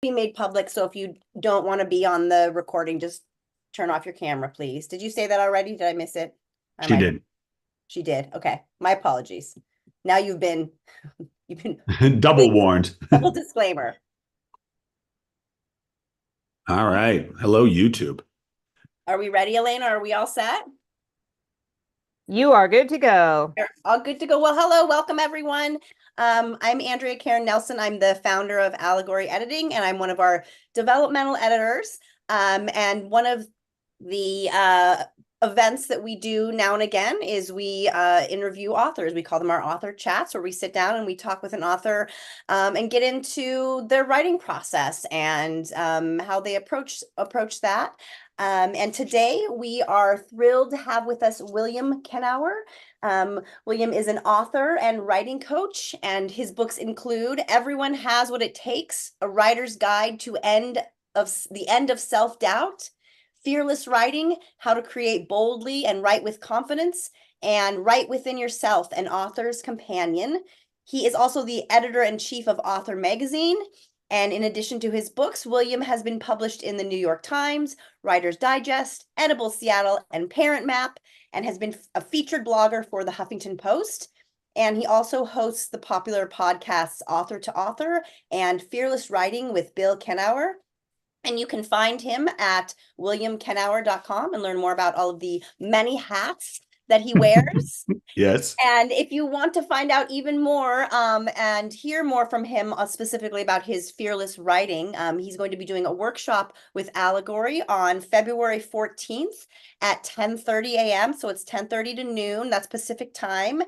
Be made public, so if you don't want to be on the recording, just turn off your camera, please. Did you say that already? Did I miss it? I She might have. did. She did. Okay. My apologies. Now you've been Double warned. double disclaimer. All right. Hello, YouTube. Are we ready, Elena? Are we all set? You are good to go. We're all good to go. Well, hello, welcome everyone. I'm Andrea Karen Nelson. I'm the founder of Allegory Editing, and I'm one of our developmental editors. And one of the events that we do now and again is we interview authors. We call them our author chats, where we sit down and we talk with an author and get into their writing process and how they approach that. And today we are thrilled to have with us William Kenower. William is an author and writing coach, and his books include Everyone Has What It Takes, A Writer's Guide to the End of Self-Doubt, Fearless Writing, How to Create Boldly and Write with Confidence, and Write Within Yourself, an Author's Companion. He is also the editor-in-chief of Author Magazine. And in addition to his books, William has been published in the New York Times, Writer's Digest, Edible Seattle, and Parent Map, and has been a featured blogger for the Huffington Post. And he also hosts the popular podcasts Author to Author and Fearless Writing with Bill Kenower. And you can find him at williamkenower.com and learn more about all of the many hats that he wears. Yes. And if you want to find out even more and hear more from him specifically about his fearless writing, he's going to be doing a workshop with Allegory on February 14th at 10:30 a.m. So it's 10:30 to noon. That's Pacific time.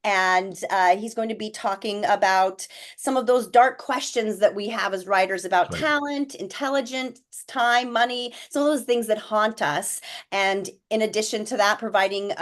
And he's going to be talking about some of those dark questions that we have as writers about talent, intelligence, time, money, some of those things that haunt us. And in addition to that, providing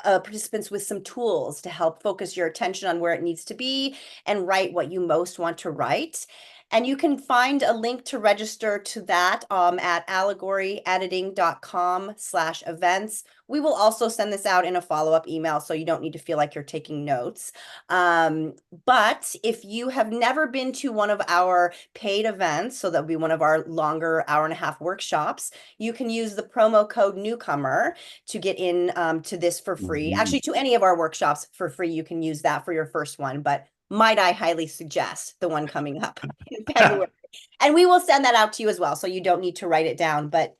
participants with some tools to help focus your attention on where it needs to be and write what you most want to write. And you can find a link to register to that at allegoryediting.com/events. We will also send this out in a follow-up email, so you don't need to feel like you're taking notes. But if you have never been to one of our paid events, so that'll be one of our longer hour-and-a-half workshops, you can use the promo code newcomer to get in to this for free. Actually, to any of our workshops for free, you can use that for your first one. But might I highly suggest the one coming up in February. And we will send that out to you as well, so you don't need to write it down, but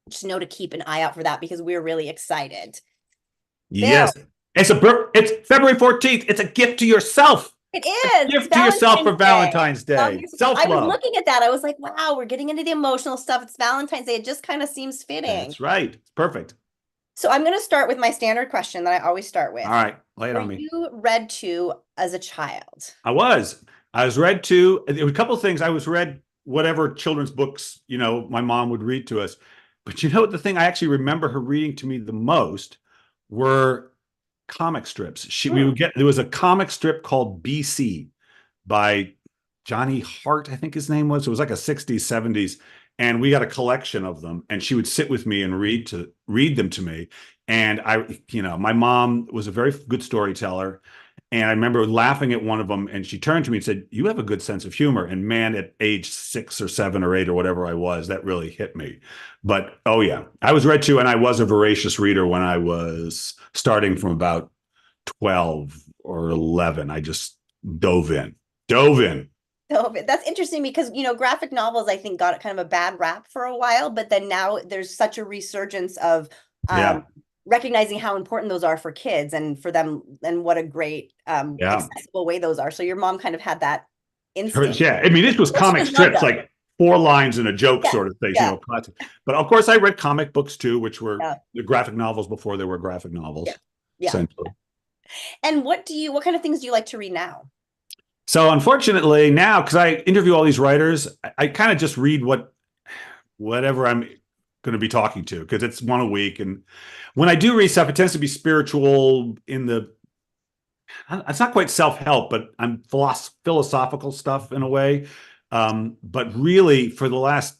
just know to keep an eye out for that because we're really excited. Yes. Bill, It's February 14th. It's a gift to yourself. it is. A gift to yourself for Valentine's Day. Self-love. I was looking at that. I was like, wow, we're getting into the emotional stuff. It's Valentine's Day. It just kind of seems fitting. That's right. It's perfect. So I'm going to start with my standard question that I always start with. All right. Lay it on me. Were you read to as a child? I was read to. There were a couple of things. I was read whatever children's books, my mom would read to us. But the thing I actually remember her reading to me the most were comic strips. There was a comic strip called BC by Johnny Hart, I think his name was. It was like a 60s, 70s. And we got a collection of them, and she would sit with me and read them to me. And my mom was a very good storyteller. And I remember laughing at one of them, and she turned to me and said, "You have a good sense of humor." And man, at age 6 or 7 or 8 or whatever I was, that really hit me. But oh yeah, I was read to, and I was a voracious reader when I was starting from about 12 or 11. I just dove in. That's interesting because, graphic novels, I think, got kind of a bad rap for a while, but then now there's such a resurgence of recognizing how important those are for kids and for them, and what a great accessible way those are. So your mom kind of had that instinct. Yeah, I mean, this was comic strips, like 4 lines and a joke sort of thing, classic. But of course, I read comic books too, which were the graphic novels before there were graphic novels. Essentially. And what kind of things do you like to read now? So unfortunately now, because I interview all these writers, I kind of just read whatever I'm going to be talking to, because it's one a week. And when I do read stuff, it tends to be spiritual it's not quite self-help, but I'm philosophical stuff in a way. But really for the last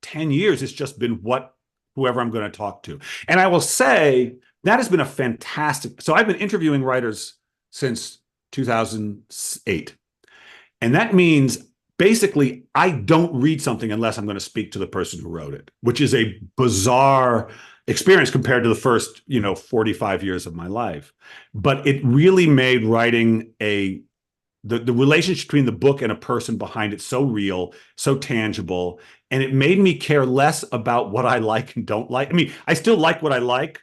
10 years, it's just been whoever I'm going to talk to. And I will say that has been a fantastic, so I've been interviewing writers since 2008. And that means basically, I don't read something unless I'm going to speak to the person who wrote it, which is a bizarre experience compared to the first, 45 years of my life. But it really made writing the relationship between the book and a person behind it so real, so tangible. And it made me care less about what I like and don't like. I mean, I still like what I like,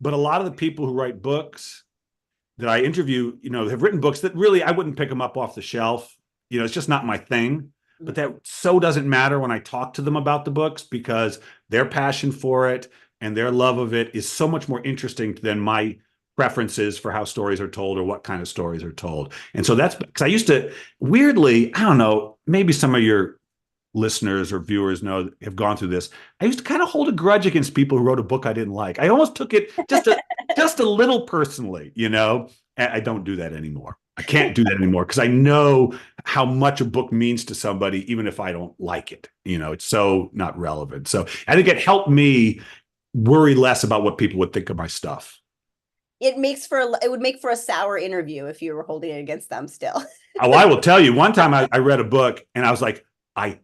but a lot of the people who write books that I interview, have written books that really I wouldn't pick them up off the shelf. It's just not my thing. But that so doesn't matter when I talk to them about the books, because their passion for it and their love of it is so much more interesting than my preferences for how stories are told or what kind of stories are told. And so that's because I used to, weirdly, I don't know, maybe some of your listeners or viewers have gone through this. I used to kind of hold a grudge against people who wrote a book I didn't like. I almost took it just a little personally, And I don't do that anymore. I can't do that anymore because I know how much a book means to somebody, even if I don't like it. It's so not relevant. So I think it helped me worry less about what people would think of my stuff. It would make for a sour interview if you were holding it against them still. Oh, I will tell you, one time I read a book and I was like, I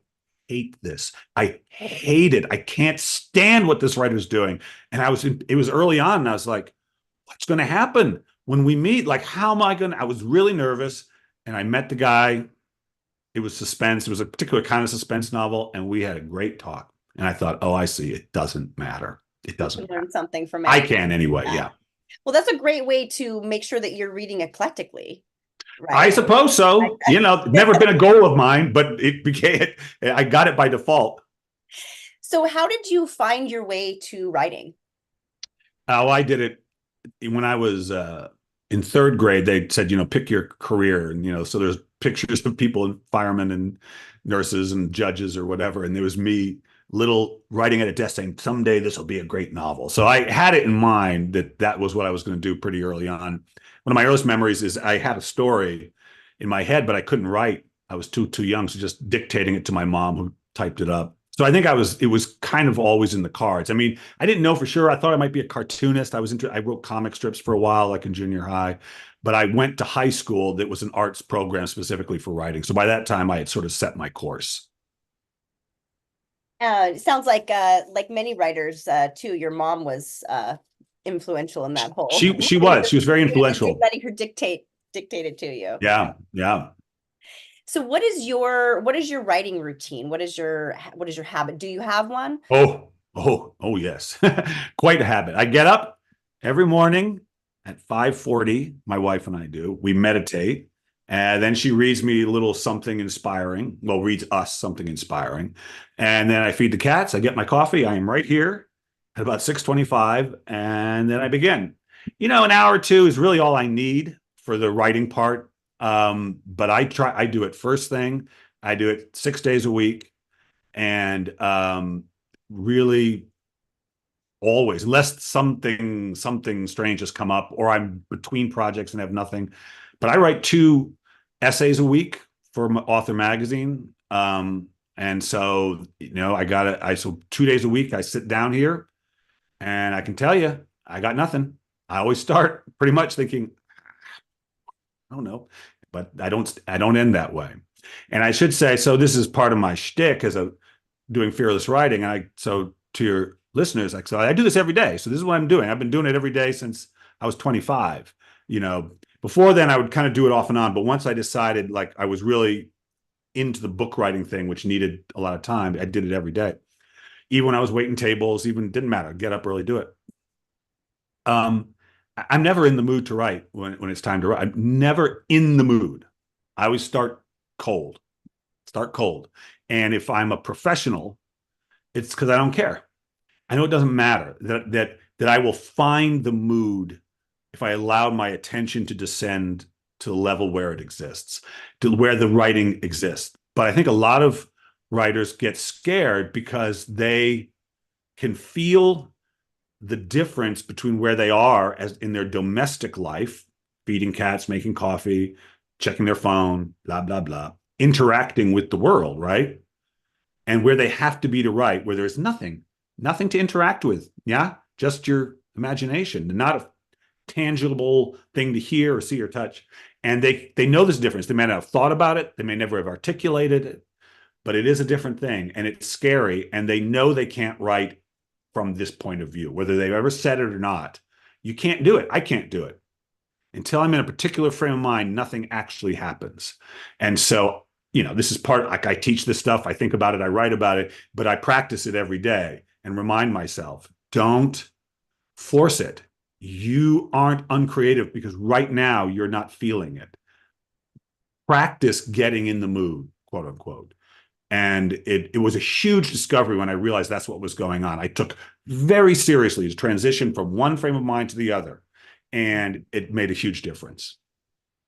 hate this. I hate it. I can't stand what this writer's doing. And it was early on and I was like, what's going to happen when we meet? Like, how am I going to, I was really nervous and I met the guy. It was suspense. It was a particular kind of suspense novel. And we had a great talk. And I thought, oh, I see. It doesn't matter. It doesn't learn something from it. I can anyway. Yeah. Well, that's a great way to make sure that you're reading eclectically. Right? I suppose so. Never been a goal of mine, but I got it by default. So how did you find your way to writing? Oh, I did it when I was in third grade. They said, pick your career. And, so there's pictures of people, firemen and nurses and judges or whatever. And there was me writing at a desk saying, someday this will be a great novel. So I had it in mind that was what I was going to do pretty early on. One of my earliest memories is I had a story in my head, but I couldn't write. I was too young. So just dictating it to my mom, who typed it up. So I think it was kind of always in the cards. I mean, I didn't know for sure. I thought I might be a cartoonist. I wrote comic strips for a while, like in junior high, but I went to high school that was an arts program specifically for writing. So by that time I had sort of set my course. It sounds like many writers too. Your mom was influential in that whole. She was very influential. Letting her dictated to you. Yeah. So what is your writing routine? What is your habit? Do you have one? Oh yes. Quite a habit. I get up every morning at 5:40. My wife and I do. We meditate. And then she reads me a little something inspiring. Well, reads us something inspiring. And then I feed the cats. I get my coffee. I am right here at about 6:25. And then I begin. An hour or two is really all I need for the writing part. But I do it first thing. I do it 6 days a week. And really always, unless something strange has come up or I'm between projects and have nothing. But I write 2 essays a week for Author Magazine. And so, so 2 days a week, I sit down here and I can tell you, I got nothing. I always start pretty much thinking, I don't know, but I don't end that way. And I should say, so this is part of my shtick as doing fearless writing. So to your listeners, so I do this every day. So this is what I'm doing. I've been doing it every day since I was 25. Before then I would kind of do it off and on, but once I decided I was really into the book writing thing, which needed a lot of time, I did it every day. Even when I was waiting tables, didn't matter. Get up early, do it. I'm never in the mood to write when it's time to write. I'm never in the mood. I always start cold. And if I'm a professional, it's because I don't care. I know it doesn't matter that I will find the mood if I allow my attention to descend to the level where it exists, to where the writing exists. But I think a lot of writers get scared because they can feel the difference between where they are as in their domestic life, feeding cats, making coffee, checking their phone, blah, blah, blah, interacting with the world, right? And where they have to be to write, where there's nothing to interact with. Yeah. Just your imagination, not tangible thing to hear or see or touch. And they know there's a difference. They may not have thought about it. They may never have articulated it, but it is a different thing. And it's scary. And they know they can't write from this point of view, whether they've ever said it or not. You can't do it. I can't do it. Until I'm in a particular frame of mind, nothing actually happens. And so, this is part, like I teach this stuff, I think about it, I write about it, but I practice it every day and remind myself, don't force it. You aren't uncreative because right now you're not feeling it. Practice getting in the mood, quote unquote. And it was a huge discovery when I realized that's what was going on. I took very seriously the transition from one frame of mind to the other, and it made a huge difference.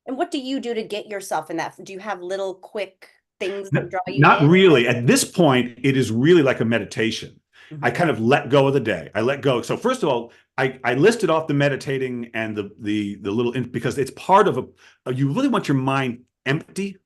And what do you do to get yourself in that? Do you have little quick things that draw you Not in? really. At this point, it is really like a meditation. I kind of let go of the day. I let go. So first of all, I listed off the meditating and the little, because it's part of you really want your mind empty.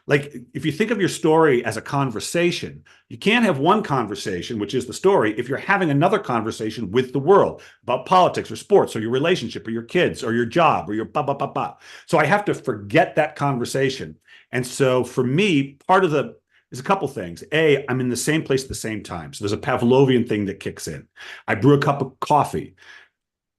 Like if you think of your story as a conversation, you can't have one conversation, which is the story, if you're having another conversation with the world about politics or sports or your relationship or your kids or your job or your ba ba ba ba. So I have to forget that conversation. And so for me, there's a couple things. A, I'm in the same place at the same time. So there's a Pavlovian thing that kicks in. I brew a cup of coffee.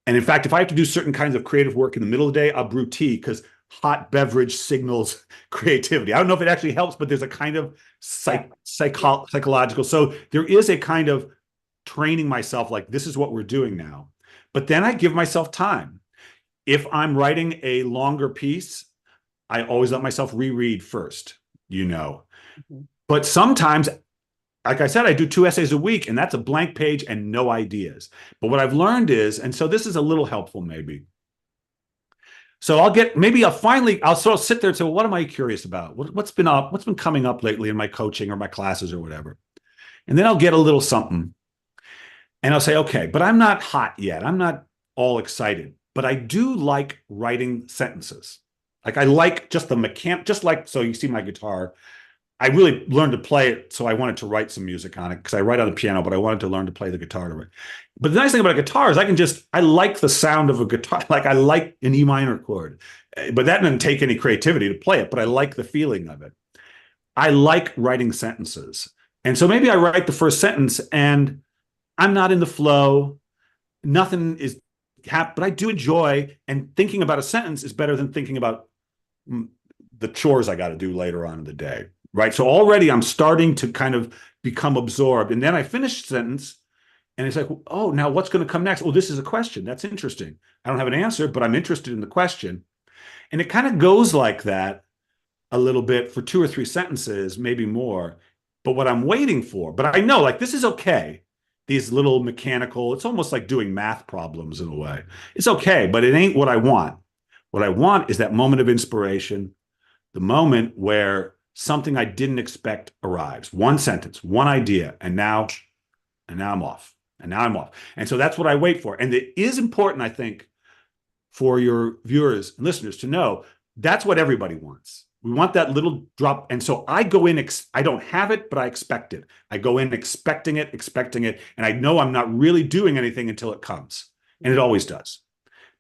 And in fact, if I have to do certain kinds of creative work in the middle of the day, I'll brew tea because hot beverage signals creativity. I don't know if it actually helps, but there's a kind of psychological. So there is a kind of training myself, like this is what we're doing now. But then I give myself time. If I'm writing a longer piece, I always let myself reread first, But sometimes, like I said, I do 2 essays a week, and that's a blank page and no ideas. But what I've learned is, and so this is a little helpful maybe. So I'll sort of sit there and say, well, what am I curious about? What's been coming up lately in my coaching or my classes or whatever? And then I'll get a little something and I'll say, okay, but I'm not hot yet. I'm not all excited, but I do like writing sentences. Like I like just so you see my guitar, I really learned to play it, so I wanted to write some music on it because I write on the piano, but I wanted to learn to play the guitar to it. But the nice thing about a guitar is I like the sound of a guitar. Like I like an E minor chord, but that doesn't take any creativity to play it, but I like the feeling of it. I like writing sentences. And so maybe I write the first sentence and I'm not in the flow. Nothing is happening, but I do enjoy, and thinking about a sentence is better than thinking about the chores I got to do later on in the day. Right. So already I'm starting to kind of become absorbed. And then I finish the sentence and it's like, oh, now what's going to come next? Oh, this is a question. That's interesting. I don't have an answer, but I'm interested in the question. And it kind of goes like that a little bit for 2 or 3 sentences, maybe more. But what I'm waiting for, but I know like this is okay. These little mechanical, it's almost like doing math problems in a way. It's okay, but it ain't what I want. What I want is that moment of inspiration, the moment where something I didn't expect arrives. One sentence, one idea, and now I'm off. And now I'm off. And so that's what I wait for. And it is important, I think, for your viewers and listeners to know that's what everybody wants. We want that little drop. And so I go in, I don't have it, but I expect it. I go in expecting it. And I know I'm not really doing anything until it comes. And it always does.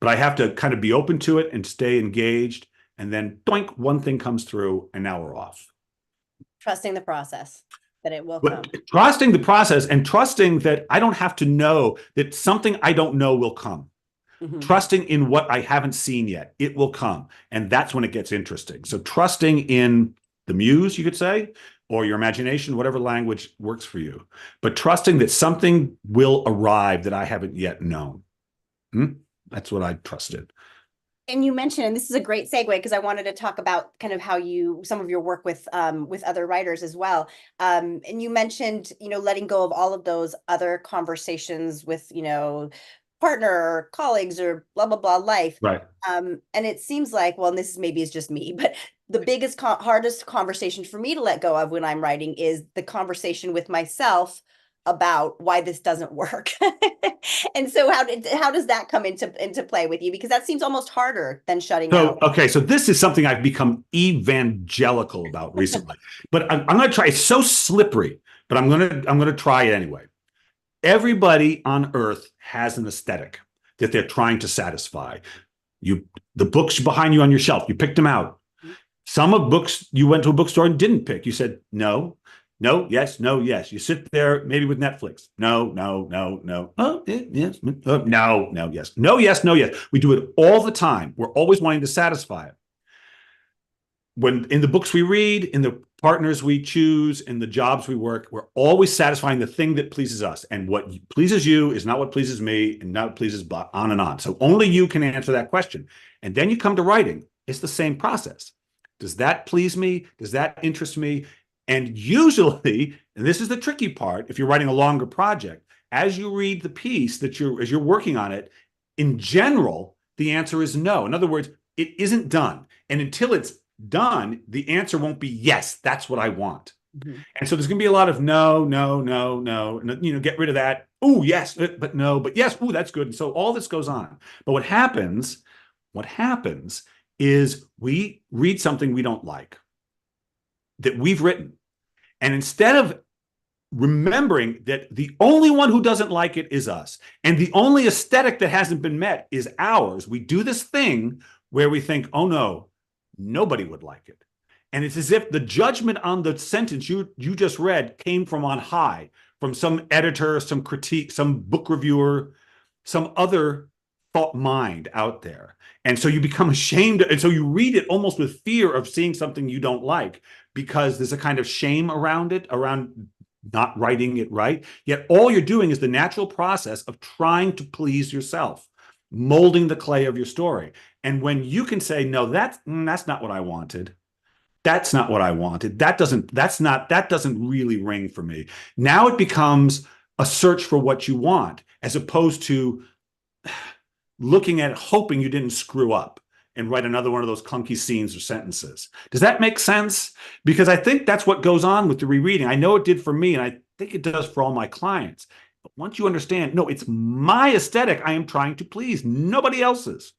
But I have to kind of be open to it and stay engaged. And then doink, one thing comes through and now we're off. Trusting the process, that it will come. Trusting the process and trusting that I don't have to know that something I don't know will come. Trusting in what I haven't seen yet. It will come. And that's when it gets interesting. So trusting in the muse, you could say, or your imagination, whatever language works for you. But trusting that something will arrive that I haven't yet known. That's what I trusted. And you mentioned, and this is a great segue because I wanted to talk about kind of how some of your work with other writers as well. And you mentioned, letting go of all of those other conversations with, partner or colleagues or blah, blah, blah life. Right. And it seems like, well, and this maybe is just me, but the biggest, hardest conversation for me to let go of when I'm writing is the conversation with myself about why this doesn't work. And so how does that come into play with you? Because that seems almost harder than shutting out. Okay, so this is something I've become evangelical about recently. But I'm going to try. It's so slippery, but I'm going to try it anyway. Everybody on earth has an aesthetic that they're trying to satisfy. The books behind you on your shelf, you picked them out. Some of books you went to a bookstore and didn't pick. You said no, no, yes, no, yes. You sit there maybe with Netflix. No, no, no, no. Oh, yes, no, no, yes, no, yes, no, yes. We do it all the time. We're always wanting to satisfy it. When in the books we read, in the partners we choose, in the jobs we work, we're always satisfying the thing that pleases us. And what pleases you is not what pleases me, and not what pleases, on and on. So only you can answer that question. And then you come to writing. It's the same process. Does that please me? Does that interest me? And usually, and this is the tricky part, if you're writing a longer project, as you read the piece as you're working on it, in general, the answer is no. In other words, it isn't done. And until it's done, the answer won't be yes, that's what I want. Mm-hmm. And so there's going to be a lot of no, no, no, no, and, get rid of that. Oh, yes, but no, but yes. Oh, that's good. And so all this goes on. But what happens is we read something we don't like that we've written. And instead of remembering that the only one who doesn't like it is us, and the only aesthetic that hasn't been met is ours, we do this thing where we think, oh no, nobody would like it. And it's as if the judgment on the sentence you just read came from on high, from some editor, some critique, some book reviewer, some other thought mind out there. And so you become ashamed. And so you read it almost with fear of seeing something you don't like, because there's a kind of shame around it, around not writing it right. Yet all you're doing is the natural process of trying to please yourself, molding the clay of your story. And when you can say, no, that's not what I wanted. That's not what I wanted. That doesn't really ring for me. Now it becomes a search for what you want, as opposed to looking at hoping you didn't screw up and write another one of those clunky scenes or sentences. Does that make sense? Because I think that's what goes on with the rereading. I know it did for me, and I think it does for all my clients. But once you understand, no, it's my aesthetic I am trying to please, nobody else's.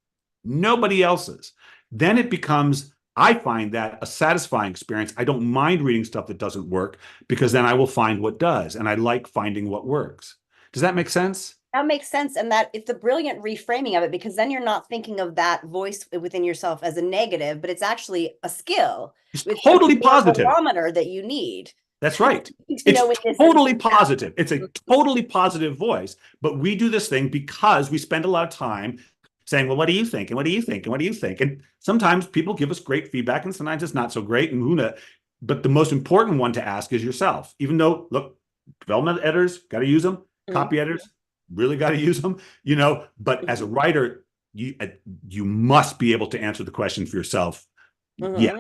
Nobody else's. Then it becomes, I find that a satisfying experience. I don't mind reading stuff that doesn't work, because then I will find what does, and I like finding what works. Does that make sense? That makes sense. And that it's a brilliant reframing of it, because then you're not thinking of that voice within yourself as a negative, but it's actually a skill. It's totally positive. Barometer that you need. That's right. It's totally positive. It's a totally positive voice. But we do this thing because we spend a lot of time saying, well, what do you think? And what do you think? And what do you think? And sometimes people give us great feedback, and sometimes it's not so great. And who knows? But the most important one to ask is yourself. Even though, look, development editors, got to use them. Copy editors, really got to use them, but as a writer, you must be able to answer the question for yourself. Yeah,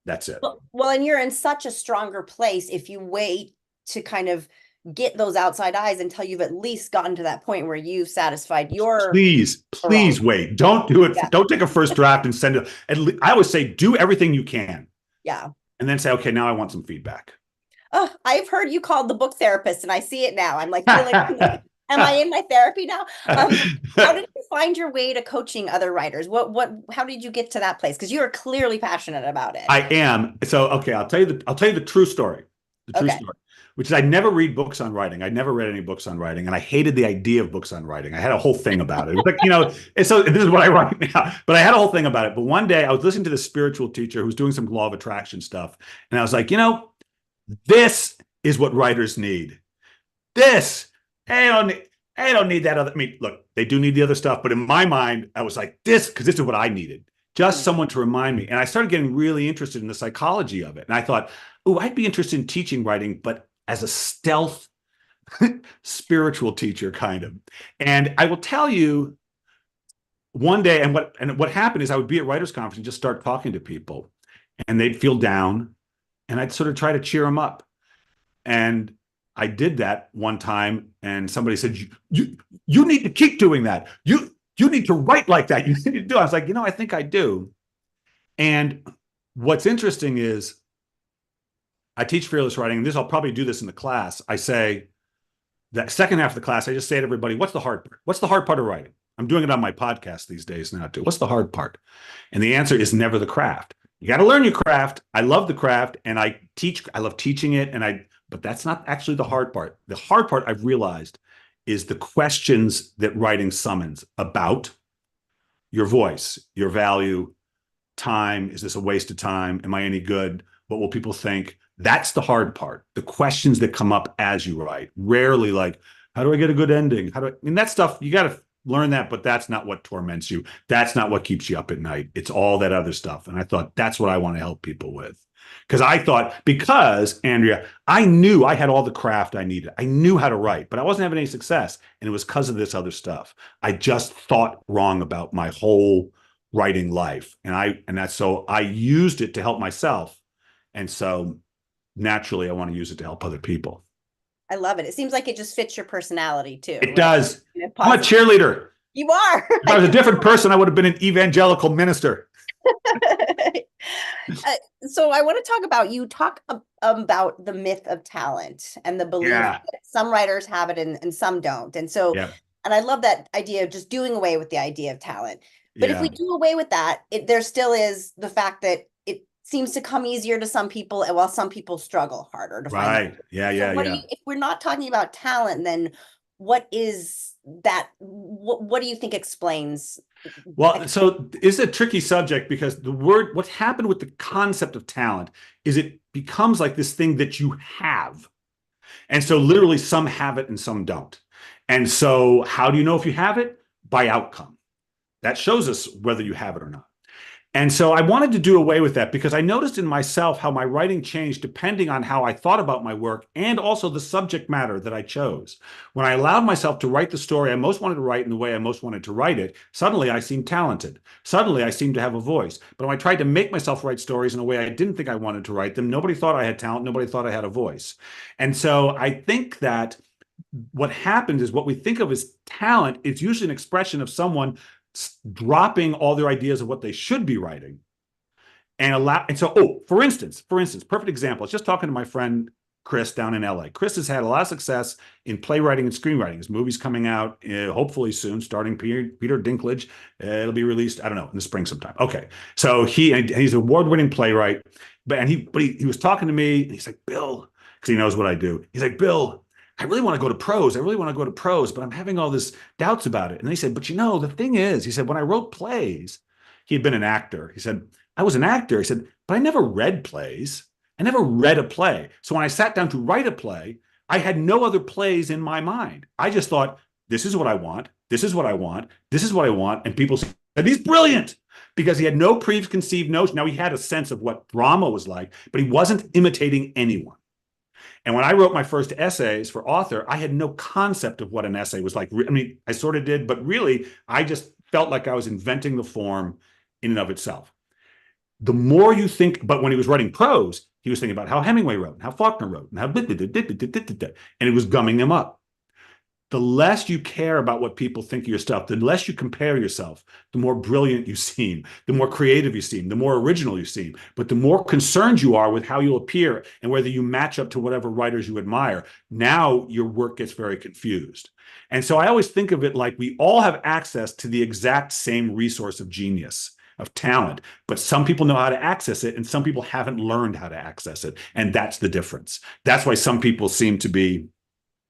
that's it. Well, and you're in such a stronger place if you wait to kind of get those outside eyes until you've at least gotten to that point where you've satisfied your. Please wait. Don't do it. Yeah. Don't take a first draft and send it. I always say, do everything you can. Yeah. And then say, okay, now I want some feedback. Oh, I've heard you called the book therapist, and I see it now. I'm like, am I in my therapy now? How did you find your way to coaching other writers? How did you get to that place? Because you are clearly passionate about it. I am. So, okay, I'll tell you the true story. The true story, which is I never read books on writing. I never read any books on writing, and I hated the idea of books on writing. I had a whole thing about it. It was like, and so this is what I write now, but I had a whole thing about it. But one day I was listening to this spiritual teacher who was doing some law of attraction stuff, and I was like, this is what writers need. This, I don't need that other. I mean, look, they do need the other stuff, but in my mind, I was like, because this is what I needed. Just someone to remind me. And I started getting really interested in the psychology of it. And I thought, oh, I'd be interested in teaching writing, but as a stealth spiritual teacher, kind of. And I will tell you, one day, and what happened is I would be at writers' conference and just start talking to people, and they'd feel down, and I'd sort of try to cheer them up. And I did that one time, and somebody said, you need to keep doing that. You need to write like that. You need to do it. I was like, I think I do. And what's interesting is I teach fearless writing, and I'll probably do this in the class. I say, that second half of the class, I just say to everybody, what's the hard part? What's the hard part of writing? I'm doing it on my podcast these days now too. What's the hard part? And the answer is never the craft. You got to learn your craft. I love the craft, and I love teaching it, but that's not actually the hard part. The hard part, I've realized, is the questions that writing summons about your voice, your value, time. Is this a waste of time? Am I any good? What will people think? That's the hard part. The questions that come up as you write. Rarely like, how do I get a good ending? How do I mean that stuff, you got to learn that, but that's not what torments you. That's not what keeps you up at night. It's all that other stuff. And I thought that's what I want to help people with. Because Andrea, I knew I had all the craft I needed. I knew how to write, but I wasn't having any success. And it was because of this other stuff. I just thought wrong about my whole writing life. So I used it to help myself. And so naturally I want to use it to help other people. I love it. It seems like it just fits your personality too. It right? does. I'm a cheerleader. You are. If I was a different person, I would have been an evangelical minister. So I want to talk about, you talk about the myth of talent and the belief that some writers have it and some don't. And so, and I love that idea of just doing away with the idea of talent. But if we do away with that, there still is the fact that it seems to come easier to some people, while some people struggle harder to find it. If we're not talking about talent, then what is that? What do you think explains? Well, so it's a tricky subject because what happened with the concept of talent is it becomes like this thing that you have. And so literally some have it and some don't. And so how do you know if you have it? By outcome. That shows us whether you have it or not. And so I wanted to do away with that because I noticed in myself how my writing changed depending on how I thought about my work and also the subject matter that I chose. When I allowed myself to write the story I most wanted to write in the way I most wanted to write it, suddenly I seemed talented. Suddenly I seemed to have a voice. But when I tried to make myself write stories in a way I didn't think I wanted to write them, nobody thought I had talent. Nobody thought I had a voice. And so I think that what happens is what we think of as talent is usually an expression of someone dropping all their ideas of what they should be writing for instance, perfect example. I was just talking to my friend Chris down in LA. Chris has had a lot of success in playwriting and screenwriting. His movie's coming out hopefully soon, starring Peter Dinklage. It'll be released, I don't know, in the spring sometime. Okay. So he's an award-winning playwright, but he was talking to me and he's like, Bill, because he knows what I do. He's like, Bill, I really want to go to prose. But I'm having all this doubts about it. And he said, but the thing is, he said, when I wrote plays, he had been an actor. He said, I was an actor. He said, but I never read plays. I never read a play. So when I sat down to write a play, I had no other plays in my mind. I just thought, this is what I want. This is what I want. This is what I want. And people said, he's brilliant because he had no preconceived notion. Now he had a sense of what drama was like, but he wasn't imitating anyone. And when I wrote my first essays for author, I had no concept of what an essay was like. I mean, I sort of did, but really, I just felt like I was inventing the form in and of itself. The more you think, but when he was writing prose, he was thinking about how Hemingway wrote, and how Faulkner wrote, and how, and it was gumming them up. The less you care about what people think of your stuff, the less you compare yourself, the more brilliant you seem, the more creative you seem, the more original you seem. But the more concerned you are with how you'll appear and whether you match up to whatever writers you admire, now your work gets very confused. And so I always think of it like we all have access to the exact same resource of genius, of talent, but some people know how to access it and some people haven't learned how to access it. And that's the difference. That's why some people seem to be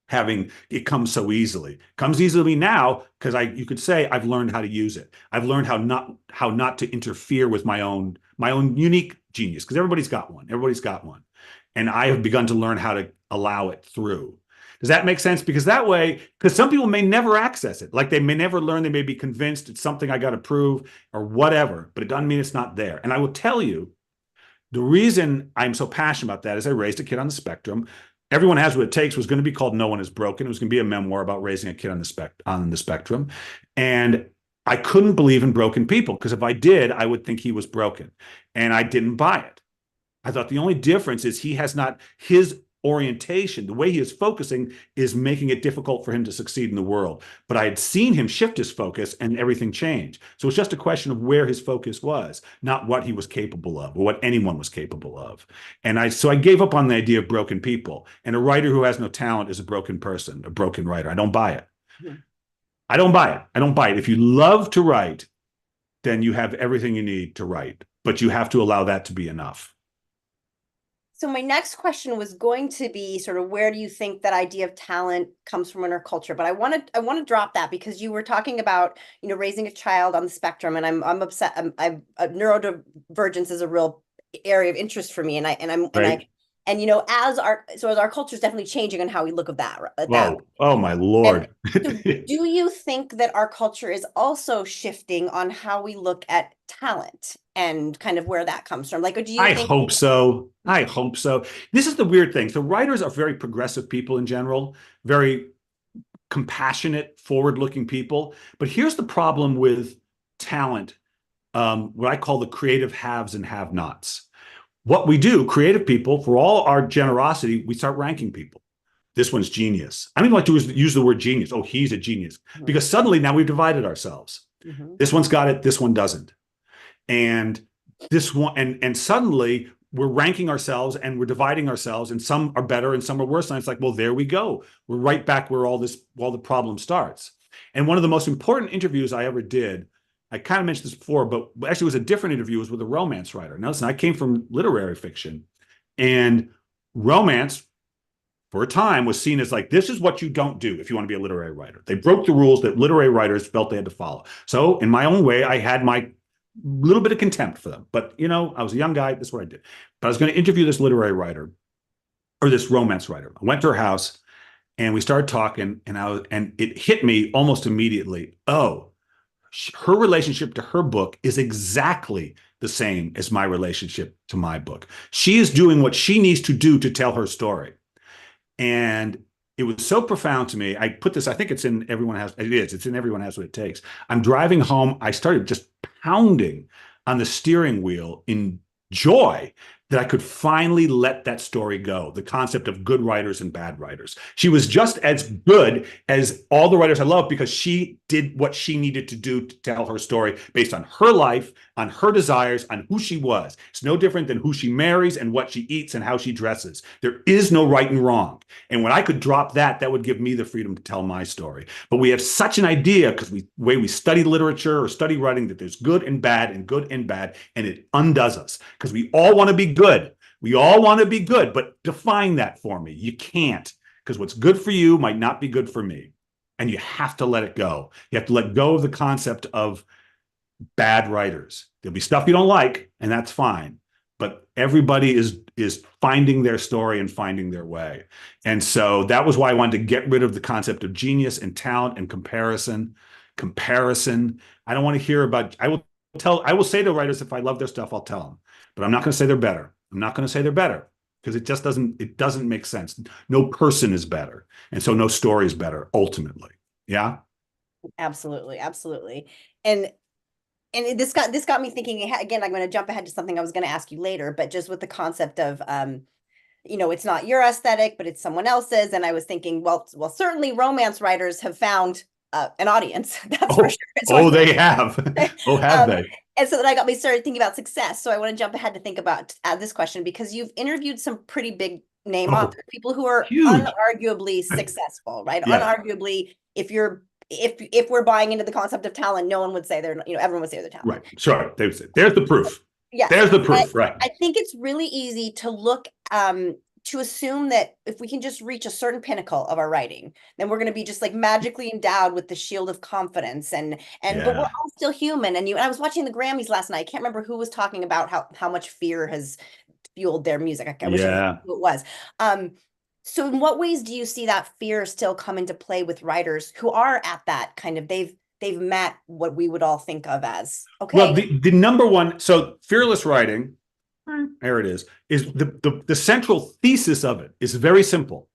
having it come so easily. Comes easily now because you could say I've learned how to use it. I've learned how not to interfere with my own unique genius, because everybody's got one. And I have begun to learn how to allow it through. Does that make sense? Because that way, because some people may never access it. Like they may never learn, they may be convinced it's something I got to prove or whatever, but it doesn't mean it's not there. And I will tell you, the reason I'm so passionate about that is I raised a kid on the spectrum. Everyone Has What It Takes was going to be called No One Is Broken. It was going to be a memoir about raising a kid on the spectrum. And I couldn't believe in broken people because if I did, I would think he was broken. And I didn't buy it. I thought the only difference is his orientation, the way he is focusing is making it difficult for him to succeed in the world. But I had seen him shift his focus and everything changed. So it's just a question of where his focus was, not what he was capable of or what anyone was capable of. And so I gave up on the idea of broken people. And a writer who has no talent is a broken person, a broken writer. I don't buy it. I don't buy it. If you love to write, then you have everything you need to write, but you have to allow that to be enough. So my next question was going to be sort of where do you think that idea of talent comes from in our culture? But I want to drop that because you were talking about, raising a child on the spectrum, and I'm upset. Neurodivergence is a real area of interest for me, Right. as our culture is definitely changing on how we look at that. Oh my And Lord. so do you think that our culture is also shifting on how we look at talent and kind of where that comes from? Like, or do you I think? hope so. I hope so. This is the weird thing. So writers are very progressive people in general, very compassionate, forward-looking people. But here's the problem with talent, what I call the creative haves and have-nots. What we do, creative people, for all our generosity, we start ranking people. This one's genius. I don't even like to use the word genius. Oh, he's a genius. Because suddenly now we've divided ourselves. Mhm. This one's got it, this one doesn't. And this one, and suddenly we're ranking ourselves and we're dividing ourselves, and some are better and some are worse. And it's like, well, there we go. We're right back where all the problem starts. And one of the most important interviews I ever did, I kind of mentioned this before, but actually it was a different interview. It was with a romance writer. Now, listen, I came from literary fiction, and romance for a time was seen as like, this is what you don't do if you want to be a literary writer. They broke the rules that literary writers felt they had to follow. So in my own way, I had my little bit of contempt for them. But, I was a young guy. This is what I did. But I was going to interview this literary writer or this romance writer. I went to her house and we started talking, and it hit me almost immediately. Oh, her relationship to her book is exactly the same as my relationship to my book. She is doing what she needs to do to tell her story. And it was so profound to me. I put this, I think it's in Everyone Has, it is, it's in Everyone Has What It Takes. I'm driving home. I started just pounding on the steering wheel in joy that I could finally let that story go. The concept of good writers and bad writers. She was just as good as all the writers I love because she did what she needed to do to tell her story based on her life, on her desires, on who she was. It's no different than who she marries and what she eats and how she dresses. There is no right and wrong. And when I could drop that, that would give me the freedom to tell my story. But we have such an idea because the way we study literature or study writing that there's good and bad and good and bad, and it undoes us because we all want to be good. We all want to be good, but define that for me. You can't, because what's good for you might not be good for me. And you have to let it go. You have to let go of the concept of bad writers. There'll be stuff you don't like, and that's fine. But everybody is finding their story and finding their way. And so that was why I wanted to get rid of the concept of genius and talent and comparison. Comparison. I don't want to hear about, I will say to writers, if I love their stuff, I'll tell them. But I'm not going to say they're better. I'm not going to say they're better because it doesn't make sense. No person is better. And so no story is better ultimately. Yeah. Absolutely, absolutely. And this got me thinking again. I'm going to jump ahead to something I was going to ask you later, but just with the concept of it's not your aesthetic, but it's someone else's. And I was thinking, well, certainly romance writers have found an audience. That's for sure. So they have. Oh, have they? And so then I got me started thinking about success. So I want to jump ahead to think about this question because you've interviewed some pretty big name authors, people who are huge. unarguably successful, right? Yeah. Unarguably, if we're buying into the concept of talent, no one would say everyone would say they're talented. Right. Sure. They would say, there's the proof. Yes. There's the proof, right? I think it's really easy to look to assume that if we can just reach a certain pinnacle of our writing, then we're going to be just like magically endowed with the shield of confidence but we're all still human. And I was watching the Grammys last night. I can't remember who was talking about how much fear has fueled their music. I wish I knew who it was. So in what ways do you see that fear still come into play with writers who are at that kind of they've met what we would all think of as okay? Well, the number one, so fearless writing, there it is the central thesis of it is very simple.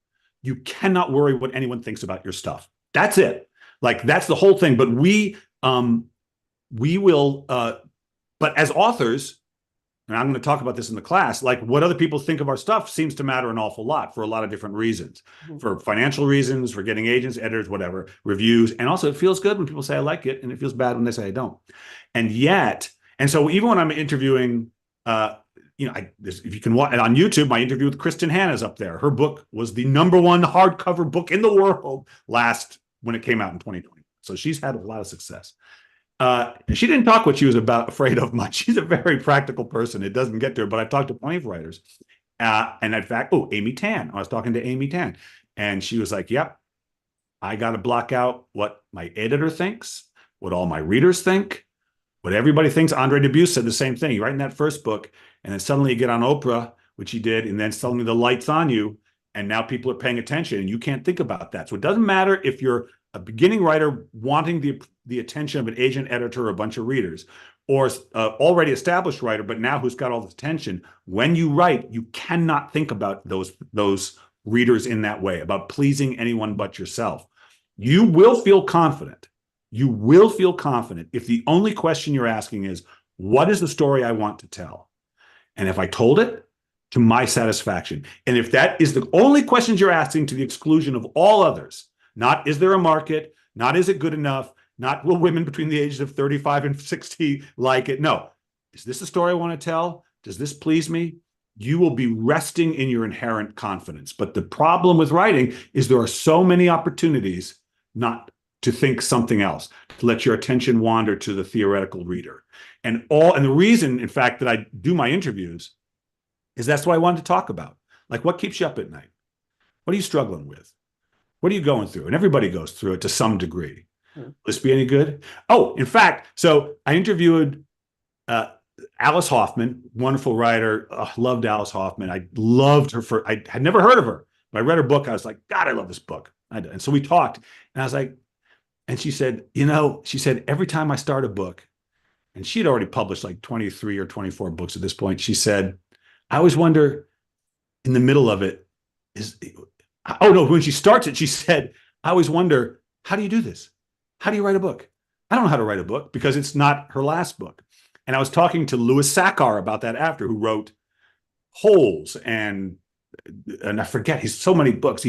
You cannot worry what anyone thinks about your stuff. That's it. Like that's the whole thing. But we will, but as authors, and I'm going to talk about this in the class, like what other people think of our stuff seems to matter an awful lot for a lot of different reasons, for financial reasons, for getting agents, editors, whatever, reviews. And also it feels good when people say I like it, and it feels bad when they say I don't. And so even when I'm interviewing, if you can watch on YouTube, my interview with Kristen Hanna is up there. Her book was the #1 hardcover book in the world when it came out in 2020. So she's had a lot of success. She didn't talk what she was afraid of much. She's a very practical person. It doesn't get to her, but I've talked to plenty of writers. And in fact, oh, Amy Tan. I was talking to Amy Tan, and she was like, "Yep, I got to block out what my editor thinks, what all my readers think, what everybody thinks." Andre Dubus said the same thing. You write in that first book, and then suddenly you get on Oprah, which he did, and then suddenly the light's on you, and now people are paying attention, and you can't think about that. So it doesn't matter if you're a beginning writer wanting the attention of an agent, editor, or a bunch of readers, or already established writer, but now who's got all this attention. When you write, you cannot think about those readers in that way, about pleasing anyone but yourself. You will feel confident. You will feel confident if the only question you're asking is, what is the story I want to tell? And if I told it to my satisfaction, and if that is the only questions you're asking to the exclusion of all others, not is there a market, not is it good enough, not will women between the ages of 35 and 60 like it? No. Is this a story I want to tell? Does this please me? You will be resting in your inherent confidence. But the problem with writing is there are so many opportunities not to think something else, to let your attention wander to the theoretical reader. And the reason, in fact, that I do my interviews is that's what I wanted to talk about. Like, what keeps you up at night? What are you struggling with? What are you going through? And everybody goes through it to some degree. Will this be any good? Oh, in fact, so I interviewed Alice Hoffman, wonderful writer. Loved Alice Hoffman. I loved her I had never heard of her. But I read her book. I was like, God, I love this book. And so we talked, and I was like, and she said, she said, every time I start a book, and she'd already published like 23 or 24 books at this point. She said, I always wonder in the middle of it when she starts it, she said, I always wonder, how do you do this? How do you write a book? I don't know how to write a book because it's not her last book. And I was talking to Louis Sachar about that after, who wrote Holes and I forget, he's so many books.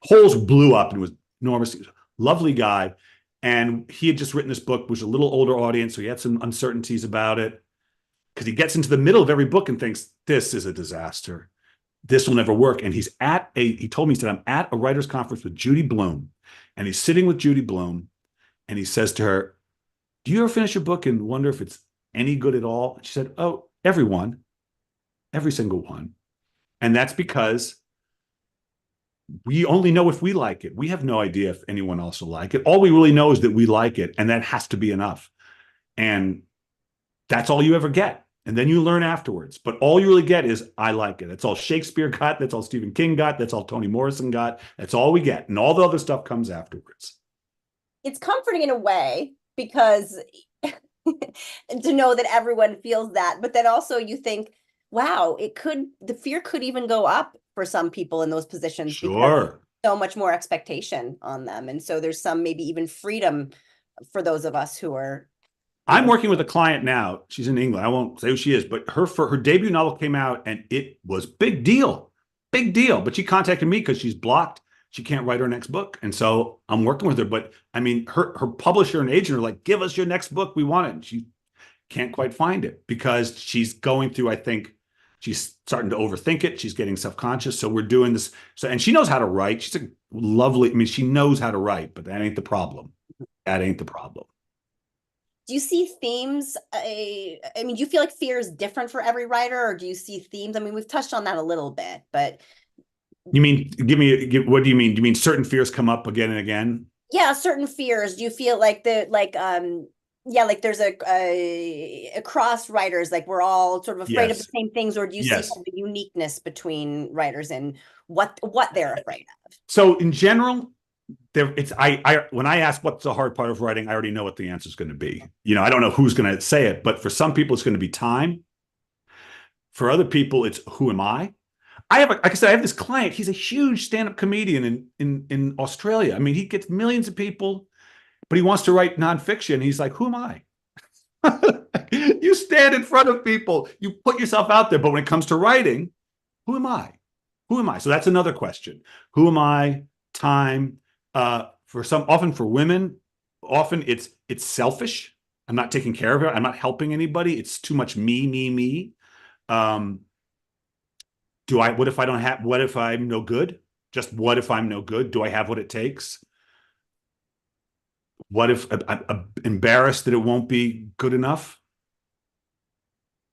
Holes blew up and was enormous. Lovely guy. And he had just written this book, which was a little older audience, so he had some uncertainties about it. Because he gets into the middle of every book and thinks, this is a disaster. This will never work. And he told me, he said, I'm at a writer's conference with Judy Blume. And he's sitting with Judy Blume. And he says to her, do you ever finish a book and wonder if it's any good at all? She said, oh, every single one. And that's because we only know if we like it. We have no idea if anyone else will like it. All we really know is that we like it, and that has to be enough. And that's all you ever get. And then you learn afterwards. But all you really get is, I like it. That's all Shakespeare got. That's all Stephen King got. That's all Toni Morrison got. That's all we get. And all the other stuff comes afterwards. It's comforting in a way because to know that everyone feels that. But then also you think, wow, the fear could even go up for some people in those positions. Sure. So much more expectation on them. And so there's some maybe even freedom for those of us who are. I'm working with a client now. She's in England. I won't say who she is, but her debut novel came out and it was big deal. But she contacted me because she's blocked. She can't write her next book. And so I'm working with her. But I mean, her publisher and agent are like, give us your next book. We want it. And she can't quite find it because she's going through, I think, she's starting to overthink it. She's getting self-conscious. So we're doing this. And she knows how to write. She's a lovely, she knows how to write, but that ain't the problem. That ain't the problem. Do you see themes? Do you feel like fear is different for every writer, or do you see themes? I mean, we've touched on that a little bit, but. You mean, what do you mean? Do you mean certain fears come up again and again? Yeah, certain fears. Do you feel like there's across writers, like we're all sort of afraid of the same things, or do you see some of the uniqueness between writers and what they're afraid of? So in general, when I ask what's the hard part of writing, I already know what the answer is going to be. I don't know who's going to say it, but for some people, it's going to be time. For other people, it's who am I? Like I said, I have this client. He's a huge stand-up comedian in Australia. I mean, he gets millions of people, but he wants to write nonfiction. He's like, who am I? You stand in front of people, you put yourself out there, but when it comes to writing, who am I? Who am I? So that's another question. Who am I? Time. Often for women, often it's selfish. I'm not taking care of her. I'm not helping anybody. It's too much me. What if I'm no good? Just what if I'm no good? Do I have what it takes? What if I'm embarrassed that it won't be good enough?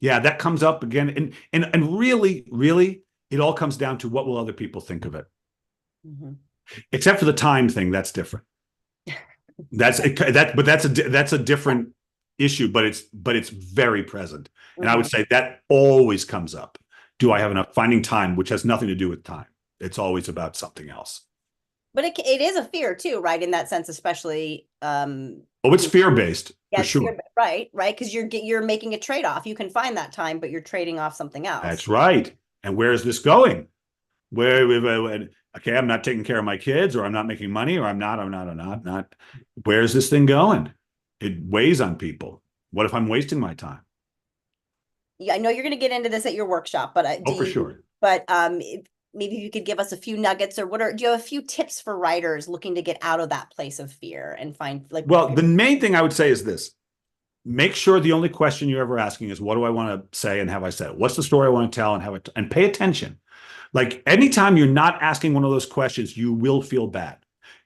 Yeah, that comes up again. And really, it all comes down to what will other people think of it. Mhm. Except for the time thing, that's different. That's a different issue, but it's very present. And I would say that always comes up. Do I have enough? Finding time, which has nothing to do with time. It's always about something else. But it is a fear too, right? In that sense, especially. Oh, it's fear-based for sure. Right, because you're making a trade-off. You can find that time, but you're trading off something else. That's right. And where is this going? Okay, I'm not taking care of my kids, or I'm not making money, or I'm not. Where's this thing going? It weighs on people. What if I'm wasting my time? Yeah, I know you're going to get into this at your workshop, but For sure. But maybe you could give us a few nuggets, or do you have a few tips for writers looking to get out of that place of fear and find like? Well, the main thing I would say is this: make sure the only question you're ever asking is, what do I want to say, and have I said it? What's the story I want to tell, and have it? And pay attention. Like anytime you're not asking one of those questions, you will feel bad.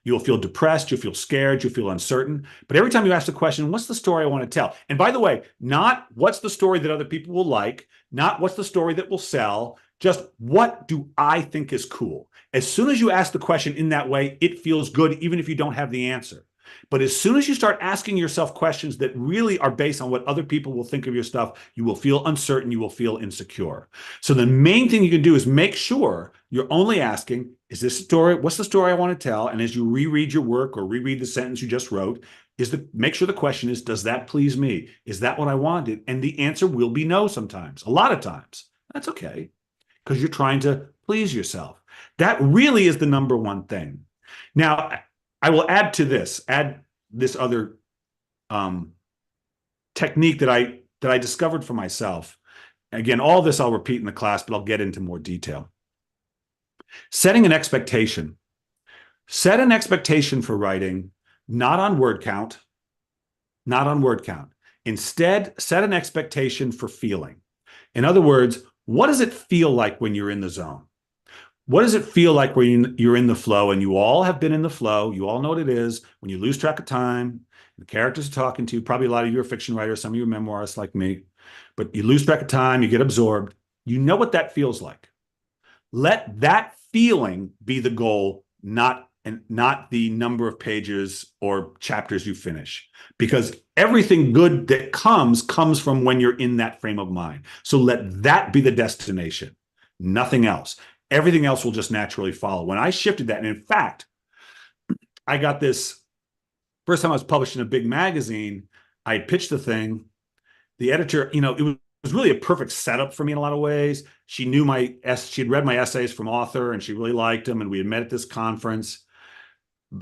You'll feel depressed, you'll feel scared, you'll feel uncertain. But every time you ask the question, what's the story I want to tell? And by the way, not what's the story that other people will like, not what's the story that will sell, just what do I think is cool? As soon as you ask the question in that way, it feels good, even if you don't have the answer. But as soon as you start asking yourself questions that really are based on what other people will think of your stuff, you will feel uncertain, you will feel insecure. So the main thing you can do is make sure you're only asking, is this story, what's the story I want to tell? And as you reread your work or reread the sentence you just wrote, make sure the question is, does that please me? Is that what I wanted? And the answer will be no sometimes, a lot of times. That's okay, because you're trying to please yourself. That really is the number one thing. Now, I will add this other technique that I discovered for myself. Again, all this I'll repeat in the class, but I'll get into more detail. Setting an expectation. Set an expectation for writing, not on word count, not on word count. Instead, set an expectation for feeling. In other words, what does it feel like when you're in the zone? What does it feel like when you're in the flow? And you all have been in the flow. You all know what it is. When you lose track of time, the characters are talking to you. Probably a lot of you are fiction writers, some of you are memoirists like me. But you lose track of time, you get absorbed. You know what that feels like. Let that feeling be the goal, not the number of pages or chapters you finish. Because everything good that comes from when you're in that frame of mind. So let that be the destination, nothing else. Everything else will just naturally follow. When I shifted that, and in fact, I got this, first time I was published in a big magazine, I had pitched the thing. The editor, it was really a perfect setup for me in a lot of ways. She knew she had read my essays from Author, and she really liked them, and we had met at this conference.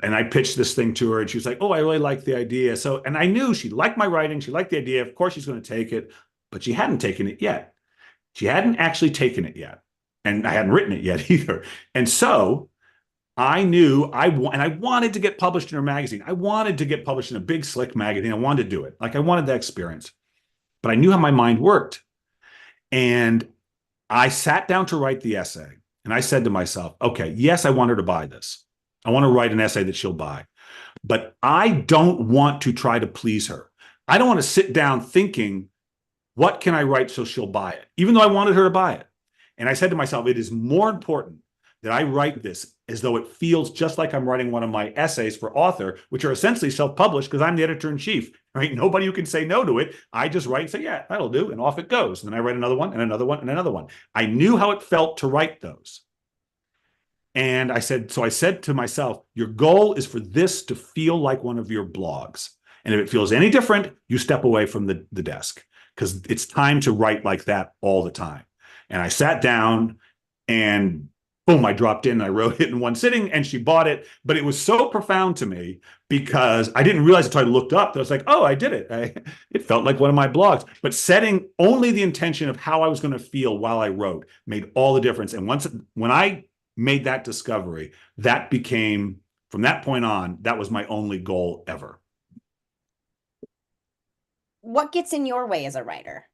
And I pitched this thing to her, and she was like, oh, I really like the idea. And I knew she liked my writing, she liked the idea. Of course, she's going to take it, but she hadn't taken it yet. She hadn't actually taken it yet. And I hadn't written it yet either. And so I knew I wanted to get published in her magazine. I wanted to get published in a big, slick magazine. I wanted to do it. Like, I wanted that experience. But I knew how my mind worked. And I sat down to write the essay. And I said to myself, okay, yes, I want her to buy this. I want to write an essay that she'll buy. But I don't want to try to please her. I don't want to sit down thinking, what can I write so she'll buy it? Even though I wanted her to buy it. And I said to myself, it is more important that I write this as though it feels just like I'm writing one of my essays for Author, which are essentially self-published because I'm the editor-in-chief, right? Nobody who can say no to it. I just write and say, yeah, that'll do. And off it goes. And then I write another one and another one and another one. I knew how it felt to write those. And I said to myself, your goal is for this to feel like one of your blogs. And if it feels any different, you step away from the desk, because it's time to write like that all the time. And I sat down and boom, I dropped in and I wrote it in one sitting, and she bought it. But it was so profound to me because I didn't realize until I looked up that I was like, oh, I did it. It felt like one of my blogs. But setting only the intention of how I was going to feel while I wrote made all the difference. And when I made that discovery, that became, from that point on, that was my only goal ever. What gets in your way as a writer?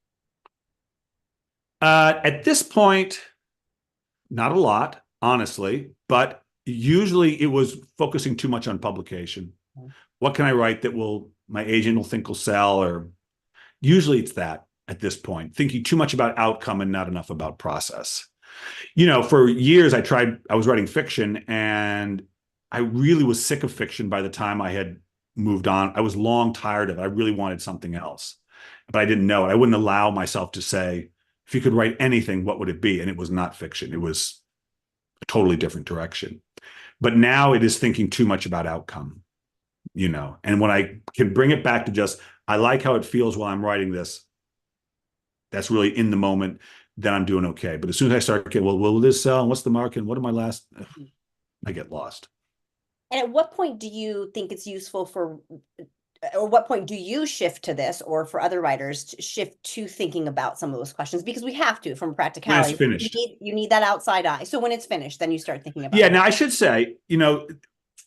At this point, not a lot, honestly, but usually it was focusing too much on publication. What can I write that my agent will think will sell? Or usually it's that at this point, thinking too much about outcome and not enough about process. For years I was writing fiction, and I really was sick of fiction by the time I had moved on. I was long tired of it. I really wanted something else, but I didn't know it. I wouldn't allow myself to say, if you could write anything, what would it be? And it was not fiction. It was a totally different direction. But now it is thinking too much about outcome. And when I can bring it back to just, I like how it feels while I'm writing this, that's really in the moment, then I'm doing okay. But as soon as I start getting, well, will this sell? What's the market? What am I last? I get lost. And at what point do you think it's useful or what point do you shift to this, or for other writers to shift to thinking about some of those questions? Because we have to, from When it's practicality, finished. you need that outside eye. So when it's finished, then you start thinking about Yeah. it. Now I should say,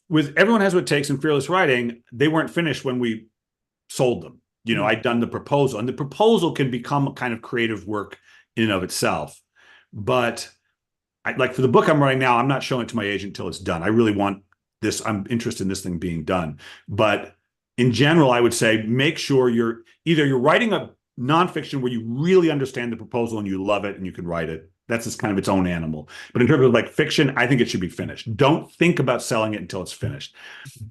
with Everyone Has What It Takes and Fearless Writing, they weren't finished when we sold them. I'd done the proposal, and the proposal can become a kind of creative work in and of itself. But like for the book I'm writing now, I'm not showing it to my agent until it's done. I really want this. I'm interested in this thing being done. But in general, I would say make sure you're writing a nonfiction where you really understand the proposal and you love it and you can write it. That's just kind of its own animal. But in terms of like fiction, I think it should be finished. Don't think about selling it until it's finished.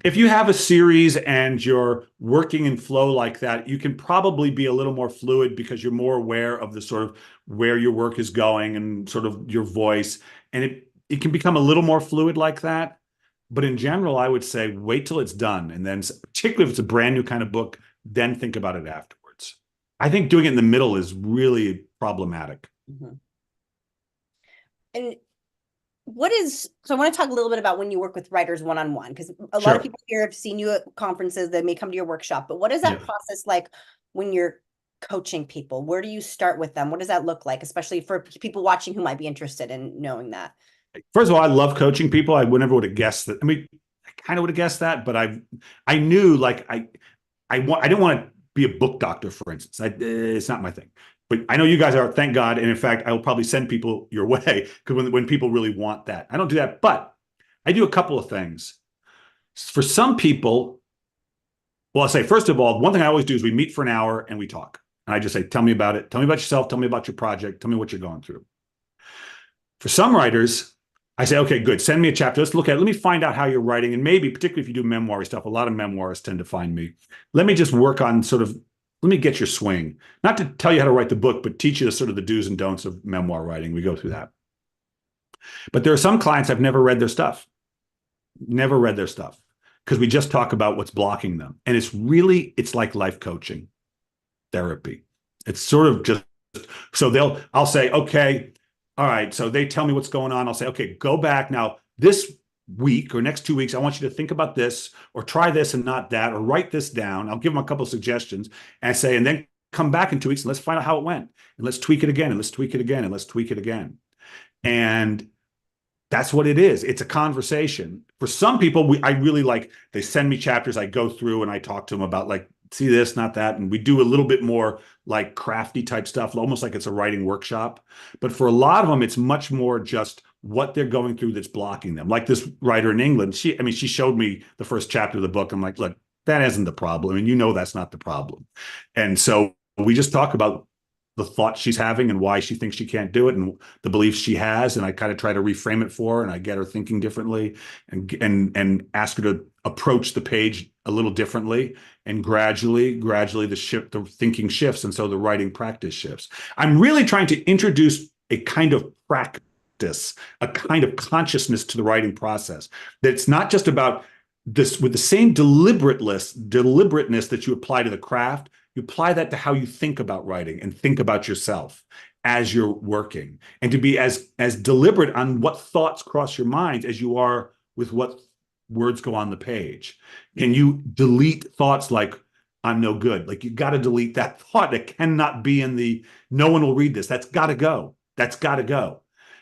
If you have a series and you're working in flow like that, you can probably be a little more fluid because you're more aware of the sort of where your work is going and sort of your voice. And it can become a little more fluid like that. But in general, I would say wait till it's done. And then particularly if it's a brand new kind of book, then think about it afterwards. I think doing it in the middle is really problematic. Mm-hmm. And so I want to talk a little bit about when you work with writers one-on-one, because a lot of people here have seen you at conferences, that may come to your workshop, but what is that process like when you're coaching people? Where do you start with them? What does that look like, especially for people watching who might be interested in knowing that? First of all, I love coaching people. I never would have guessed that. I mean, I kind of would have guessed that, but I knew like I didn't want to be a book doctor, for instance. It's not my thing. But I know you guys are, thank God. And in fact, I will probably send people your way because when people really want that. I don't do that, but I do a couple of things. For some people, well, I'll say, first of all, one thing I always do is we meet for an hour and we talk. And I just say, tell me about it. Tell me about yourself. Tell me about your project. Tell me what you're going through. For some writers, I say, okay, good. Send me a chapter. Let's look at it. Let me find out how you're writing. And maybe, particularly if you do memoir stuff, a lot of memoirists tend to find me. Let me just work on let me get your swing. Not to tell you how to write the book, but teach you the do's and don'ts of memoir writing. We go through that. But there are some clients I've never read their stuff. Never read their stuff. Because we just talk about what's blocking them. And it's like life coaching therapy. It's sort of just, I'll say, okay, all right, so they tell me what's going on. I'll say, okay, go back now this week or next 2 weeks. I want you to think about this or try this and not that, or write this down. I'll give them a couple of suggestions and say, and then come back in 2 weeks and let's find out how it went. And let's tweak it again, and let's tweak it again, and let's tweak it again. And that's what it is. It's a conversation. For some people, I really like, they send me chapters, I go through and I talk to them about like, see this, not that. And we do a little bit more like crafty type stuff, almost like it's a writing workshop. But for a lot of them, it's much more just what they're going through that's blocking them. Like this writer in England, she showed me the first chapter of the book. I'm like, look, that isn't the problem. And that's not the problem. And so we just talk about the thoughts she's having and why she thinks she can't do it and the beliefs she has. And I kind of try to reframe it for her, and I get her thinking differently and ask her to approach the page a little differently. And gradually the thinking shifts. And so the writing practice shifts. I'm really trying to introduce a kind of practice, a kind of consciousness to the writing process. That it's not just about this with the same deliberateness that you apply to the craft. You apply that to how you think about writing and think about yourself as you're working, and to be as deliberate on what thoughts cross your mind as you are with what words go on the page. Can you delete thoughts like, I'm no good? Like, you got to delete that thought. That cannot be in the, no one will read this. That's got to go. That's got to go.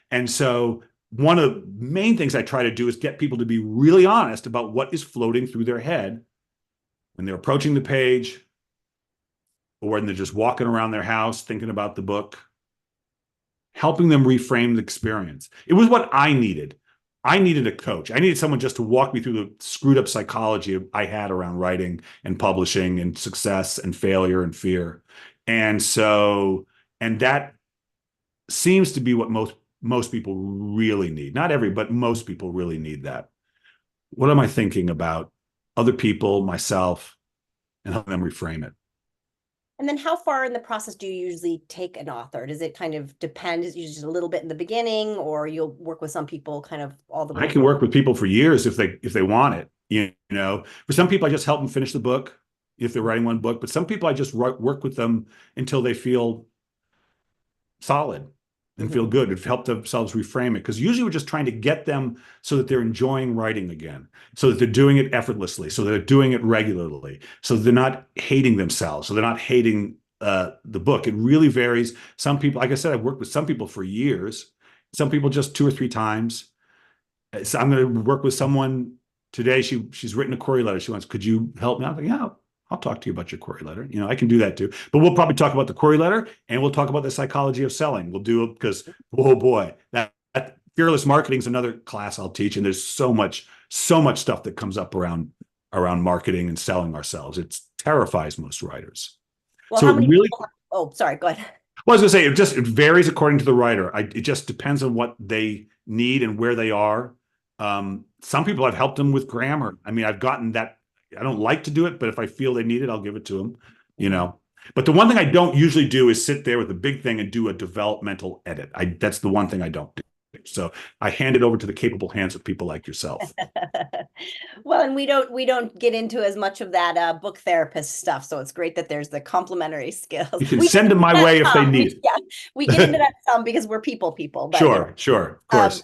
And so one of the main things I try to do is get people to be really honest about what is floating through their head when they're approaching the page, or when they're just walking around their house thinking about the book, helping them reframe the experience. It was what I needed. I needed a coach. I needed someone just to walk me through the screwed up psychology I had around writing and publishing and success and failure and fear. And that seems to be what most most people really need. Not every, but most people really need that. What am I thinking about other people, myself, and help them reframe it? And then how far in the process do you usually take an author? Does it kind of depend? Is it just a little bit in the beginning, or you'll work with some people kind of all the way I can work with people for years if they want it. You know, for some people, I just help them finish the book if they're writing one book. But some people, I just work with them until they feel solid and feel good and help themselves reframe it. Because usually we're just trying to get them so that they're enjoying writing again, so that they're doing it effortlessly, so they're doing it regularly, so they're not hating themselves, so they're not hating the book. It really varies. Some people, like I said, I've worked with some people for years, some people just 2 or 3 times. So I'm going to work with someone today. She's written a query letter. She wants, could you help me? I'm like, yeah, I'll talk to you about your query letter. You know, I can do that too. But we'll probably talk about the query letter and we'll talk about the psychology of selling. We'll do it because, oh boy, that fearless marketing is another class I'll teach. And there's so much stuff that comes up around marketing and selling ourselves. It terrifies most writers. Well, So how it many really, people oh, sorry, go ahead. well, I was going to say, it varies according to the writer. It just depends on what they need and where they are. Some people I've helped them with grammar. I mean, I've gotten that. I don't like to do it, but if I feel they need it, I'll give it to them, you know. But the one thing I don't usually do is sit there with a big thing and do a developmental edit. That's the one thing I don't do. So I hand it over to the capable hands of people like yourself. Well, and we don't get into as much of that book therapist stuff. So it's great that there's the complementary skills. You can We send them my way if they need it. Yeah, we get into that some because we're people, but Sure, of course.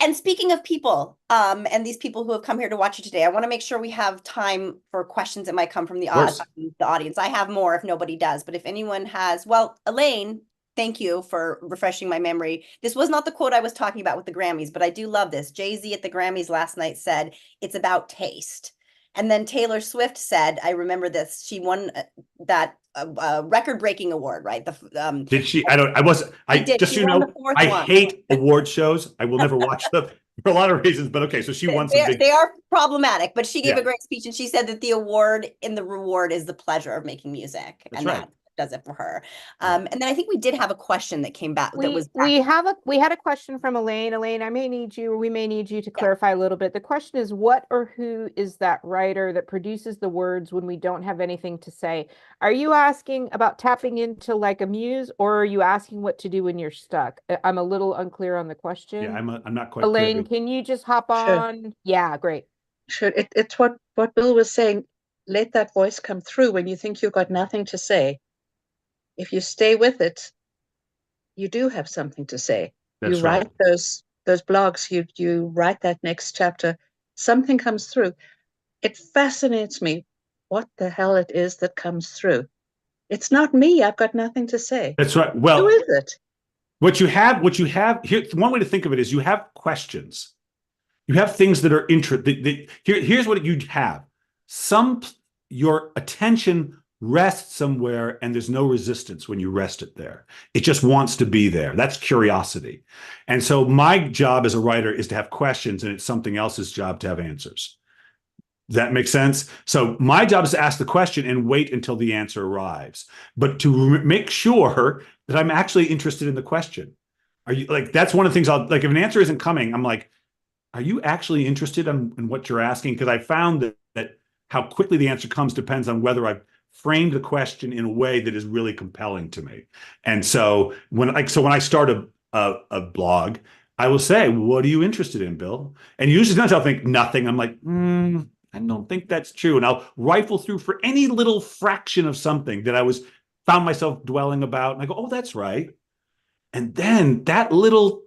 And speaking of people, and these people who have come here to watch you today, I want to make sure we have time for questions that might come from the audience. I have more if nobody does, but if anyone has, well, Elaine, thank you for refreshing my memory. This was not the quote I was talking about with the Grammys, but I do love this. Jay-Z at the Grammys last night said, "It's about taste." And then Taylor Swift said, I remember this, she won that record-breaking award, right? Did she? I did. just, She you won know, the fourth I one. hate award shows. I will never watch them for a lot of reasons, but okay, so she won some big. They are problematic, but she gave Yeah. a great speech and she said that the award in the reward is the pleasure of making music. That's and right. that does it for her. And then I think we did have a question that came back that was we had a question from Elaine. Elaine, we may need you to clarify a little bit. The question is, what or who is that writer that produces the words when we don't have anything to say? Are you asking about tapping into like a muse, or are you asking what to do when you're stuck? I'm a little unclear on the question. Yeah, I'm not quite Elaine, clear. can you just hop on? Yeah, great. Sure. It's what Bill was saying. Let that voice come through when you think you've got nothing to say. If you stay with it, you do have something to say. That's you write right. those blogs, you write that next chapter, something comes through. It fascinates me what the hell it is that comes through. It's not me. I've got nothing to say. That's right. Well, who is it? What you have here, one way to think of it is you have questions. You have things that are interesting. Here's what you have. Your attention rests somewhere and there's no resistance when you rest it there. It just wants to be there. That's curiosity. And so my job as a writer is to have questions and it's something else's job to have answers. Does that make sense? So my job is to ask the question and wait until the answer arrives, but to make sure that I'm actually interested in the question. Are you like, that's one of the things I'll like, if an answer isn't coming, I'm like, are you actually interested in what you're asking? Because I found that how quickly the answer comes depends on whether I've framed the question in a way that is really compelling to me. And so when I start a blog, I will say, what are you interested in, Bill? And usually sometimes I'll think nothing. I'm like, I don't think that's true. And I'll rifle through for any little fraction of something that I found myself dwelling about. And I go, oh, that's right. And then that little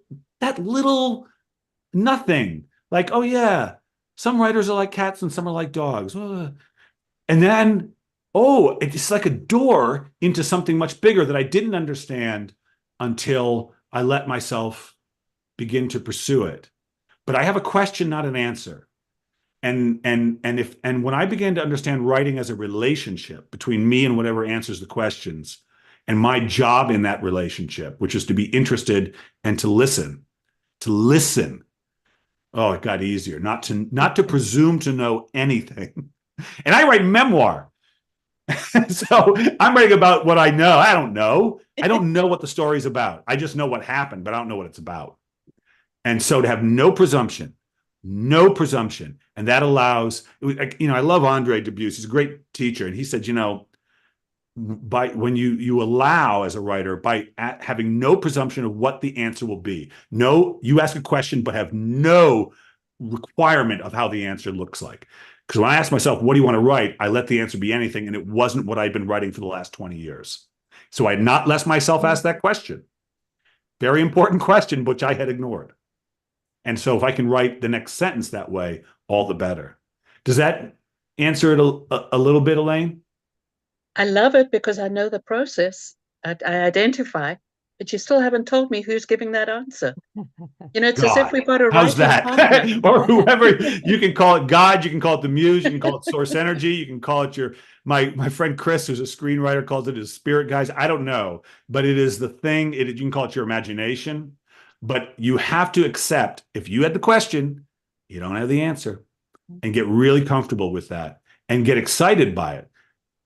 nothing, like, oh yeah, some writers are like cats and some are like dogs. And then, oh, it's like a door into something much bigger that I didn't understand until I let myself begin to pursue it. But I have a question, not an answer. And when I began to understand writing as a relationship between me and whatever answers the questions, and my job in that relationship, which is to be interested and to listen, oh, it got easier. Not to presume to know anything. And I write memoir. So I'm writing about what I know. I don't know what the story's about. I just know what happened, but I don't know what it's about. And so to have no presumption, and that allows, I love Andre Dubus. He's a great teacher. And he said, by when you allow as a writer, by having no presumption of what the answer will be. No, you ask a question, but have no requirement of how the answer looks like. Because when I ask myself, what do you want to write? I let the answer be anything. And it wasn't what I'd been writing for the last 20 years. So I had not let myself ask that question. Very important question, which I had ignored. And so if I can write the next sentence that way, all the better. Does that answer it a little bit, Elaine? I love it because I know the process. I identify, but you still haven't told me who's giving that answer. It's as if God, we've got a how's writing that? partner. Or whoever, you can call it God, you can call it the muse, you can call it source energy, you can call it my friend Chris, who's a screenwriter, calls it his spirit guides. I don't know, but it is the thing. You can call it your imagination, but you have to accept if you had the question, you don't have the answer, and get really comfortable with that and get excited by it.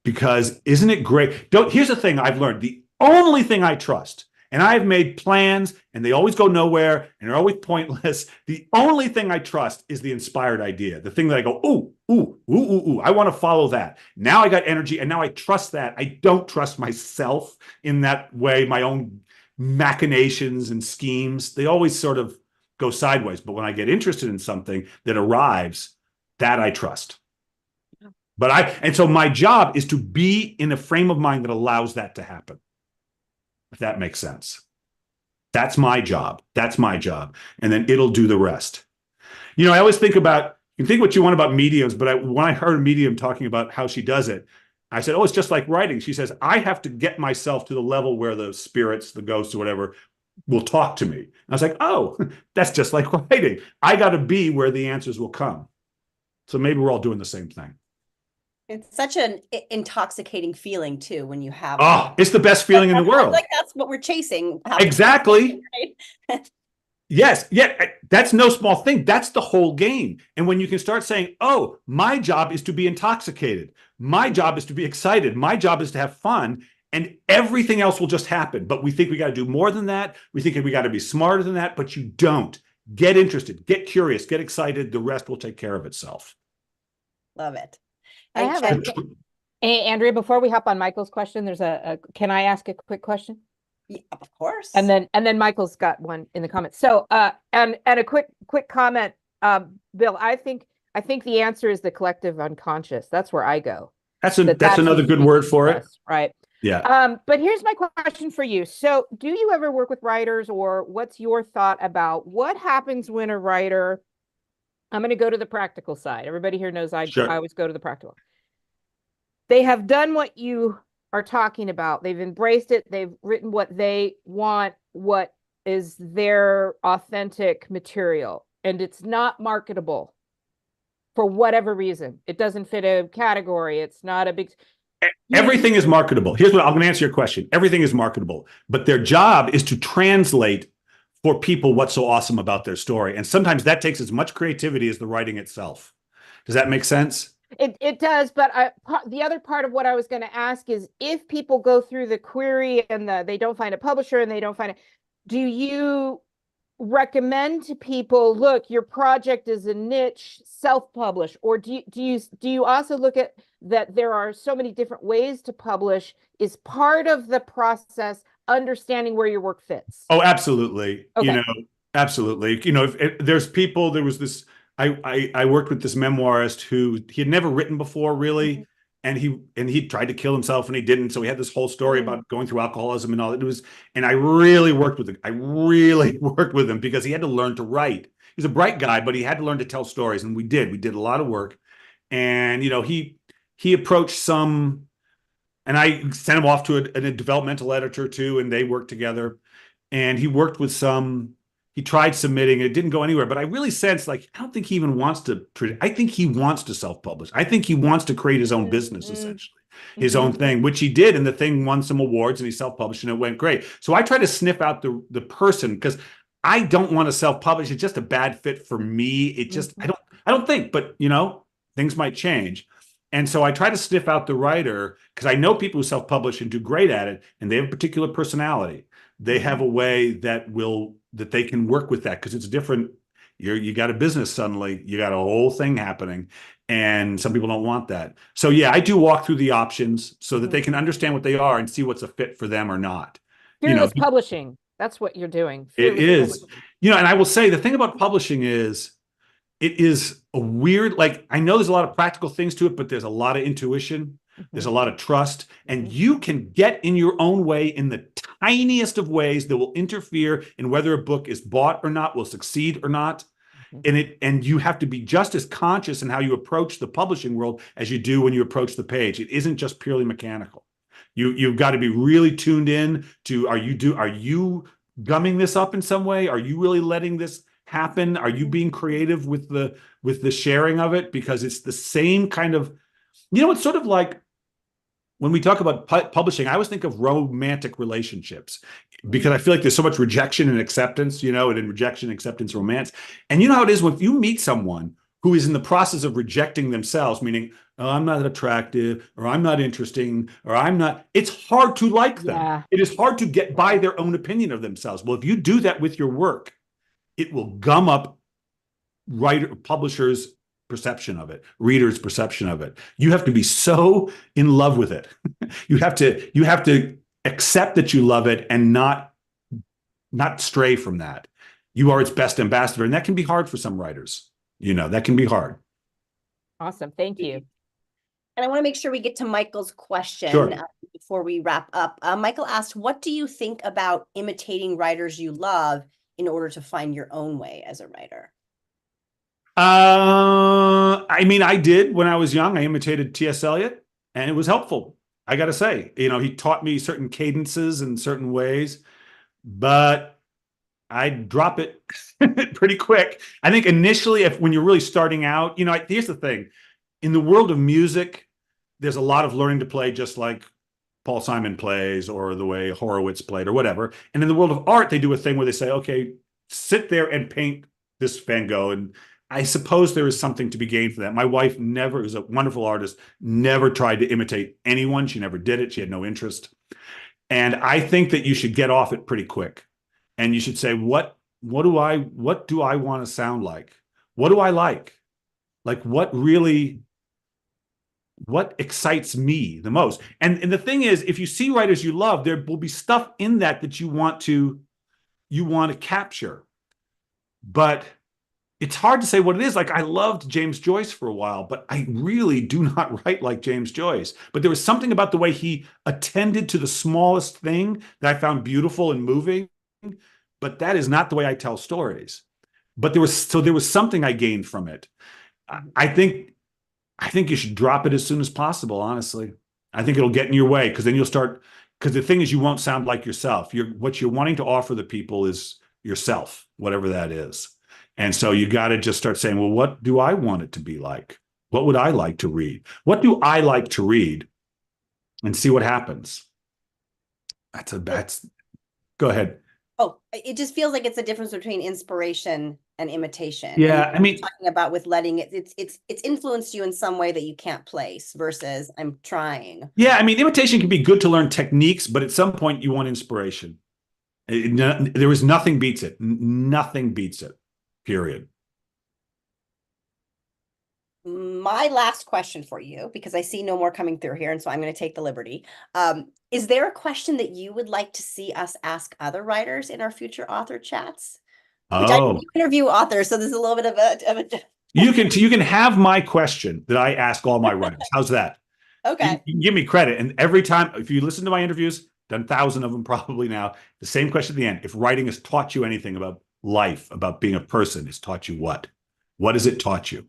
Because isn't it great? Here's the thing I've learned. The only thing I trust, and I've made plans and they always go nowhere and they're always pointless. The only thing I trust is the inspired idea. The thing that I go, ooh, ooh, ooh, ooh, ooh. I want to follow that. Now I got energy and now I trust that. I don't trust myself in that way. My own machinations and schemes, they always sort of go sideways. But when I get interested in something that arrives, that I trust. And so my job is to be in a frame of mind that allows that to happen. If that makes sense. That's my job. And then it'll do the rest. I always think about, you can think what you want about mediums, but when I heard a medium talking about how she does it, I said, oh, it's just like writing. She says, I have to get myself to the level where the spirits, the ghosts or whatever, will talk to me. And I was like, oh, that's just like writing. I got to be where the answers will come. So maybe we're all doing the same thing. It's such an intoxicating feeling too when you have. Oh, it's the best feeling in the world. Like that's what we're chasing. Exactly. Right? Yes. Yeah. That's no small thing. That's the whole game. And when you can start saying, oh, my job is to be intoxicated. My job is to be excited. My job is to have fun. And everything else will just happen. But we think we got to do more than that. We think we got to be smarter than that. But you don't. Get interested. Get curious. Get excited. The rest will take care of itself. Love it. Hey, Andrea, before we hop on Michael's question, there's can I ask a quick question? Yeah, of course. And then Michael's got one in the comments. So, and a quick comment, Bill, I think the answer is the collective unconscious. That's where I go. That's another good word for it. Right. Yeah. But here's my question for you. So do you ever work with writers, or what's your thought about what happens when a writer, I'm going to go to the practical side. Everybody here knows I always go to the practical. They have done what you are talking about. They've embraced it. They've written what they want, what is their authentic material, and it's not marketable for whatever reason. It doesn't fit a category. It's not a big... Everything is marketable. Here's what I'm going to answer your question. Everything is marketable, but their job is to translate for people what's so awesome about their story. And sometimes that takes as much creativity as the writing itself. Does that make sense? It does, but the other part of what I was going to ask is, if people go through the query and they don't find a publisher and they don't find it, do you recommend to people, look, your project is a niche, self-publish, or do you also look at that there are so many different ways to publish? Is part of the process understanding where your work fits? Oh, absolutely. Okay. Absolutely. There's people, there was this, I worked with this memoirist who he had never written before, really. Mm-hmm. And he tried to kill himself and he didn't. So he had this whole story about going through alcoholism and all that. And I really worked with him. Because he had to learn to write. He's a bright guy, but he had to learn to tell stories. And we did a lot of work. And, he approached some, and I sent him off to a developmental editor too, and they worked together. And he worked with some, he tried submitting, it didn't go anywhere. But I really sensed, I don't think he even wants to, I think he wants to self-publish. I think he wants to create his own business, essentially, his own thing, which he did. And the thing won some awards and he self-published and it went great. So I try to sniff out the person, because I don't want to self-publish. It's just a bad fit for me. It just, I don't think, but things might change. And so I try to sniff out the writer, because I know people who self-publish and do great at it, and they have a particular personality. they have a way that they can work with that, because it's different. You got a business suddenly, you got a whole thing happening, and some people don't want that. So yeah, I do walk through the options so that they can understand what they are and see what's a fit for them or not. Fearless publishing. That's what you're doing. It Fearless is, publishing. and I will say the thing about publishing is it is a weird, like, I know there's a lot of practical things to it, but there's a lot of intuition. There's a lot of trust, and you can get in your own way in the tiniest of ways that will interfere in whether a book is bought or not, will succeed or not. And you have to be just as conscious in how you approach the publishing world as you do when you approach the page. It isn't just purely mechanical. You've got to be really tuned in to, are you gumming this up in some way? Are you really letting this happen? Are you being creative with the sharing of it? Because it's the same kind of, it's sort of like when we talk about publishing, I always think of romantic relationships, because I feel like there's so much rejection and acceptance, and in rejection, acceptance, romance. And you know how it is when you meet someone who is in the process of rejecting themselves, meaning, oh, I'm not attractive, or I'm not interesting, or it's hard to like them. Yeah. It is hard to get by their own opinion of themselves. Well, if you do that with your work, it will gum up publishers' perception of it, readers' perception of it. You have to be so in love with it. You have to accept that you love it and not stray from that. You are its best ambassador, and that can be hard for some writers. That can be hard. Awesome. Thank you. And I want to make sure we get to Michael's question Sure. Before we wrap up. Michael asked, what do you think about imitating writers you love in order to find your own way as a writer? I mean, I did when I was young. I imitated T.S. Eliot, and it was helpful. I got to say, he taught me certain cadences and certain ways, but I drop it pretty quick. I think initially, when you're really starting out, here's the thing. In the world of music, there's a lot of learning to play, just like Paul Simon plays, or the way Horowitz played, or whatever. And in the world of art, they do a thing where they say, okay, sit there and paint this Van Gogh. And I suppose there is something to be gained for that. My wife who's a wonderful artist, never tried to imitate anyone. She never did it. She had no interest. And I think that you should get off it pretty quick. And you should say, what do I want to sound like? What do I like? Like, what excites me the most? And the thing is, if you see writers you love, there will be stuff in that you want to capture. But it's hard to say what it is. Like, I loved James Joyce for a while, but I really do not write like James Joyce. But there was something about the way he attended to the smallest thing that I found beautiful and moving. But that is not the way I tell stories. But there was something I gained from it. I think you should drop it as soon as possible, honestly. I think it'll get in your way, because then you'll start, because the thing is, you won't sound like yourself. What you're wanting to offer the people is yourself, whatever that is. And so you got to just start saying, well, what do I want it to be like? What would I like to read? What do I like to read? And see what happens. Go ahead. Oh, it just feels like it's a difference between inspiration and imitation. Yeah, and I mean, talking about with letting it's influenced you in some way that you can't place versus I'm trying. Yeah, I mean, imitation can be good to learn techniques, but at some point you want inspiration. There is nothing beats it. Nothing beats it. Period. My last question for you, because I see no more coming through here, and so I'm going to take the liberty. Is there a question that you would like to see us ask other writers in our future author chats? Which I do interview authors, so there's a little bit of a. You can have my question that I ask all my writers. How's that? Okay. You can give me credit, and every time, if you listen to my interviews, done 1,000 of them probably now, the same question at the end. If writing has taught you anything about life, about being a person, it's taught you what? What has it taught you?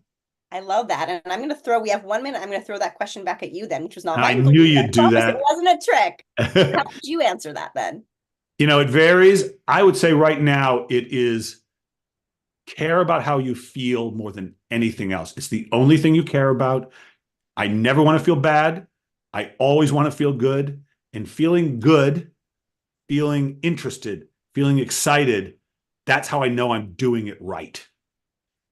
I love that. And I'm going to throw, we have 1 minute. I'm going to throw that question back at you then, which was not I knew you'd do that. It wasn't a trick. How would you answer that then? It varies. I would say right now it is care about how you feel more than anything else. It's the only thing you care about. I never want to feel bad. I always want to feel good. And feeling good, feeling interested, feeling excited, that's how I know I'm doing it right.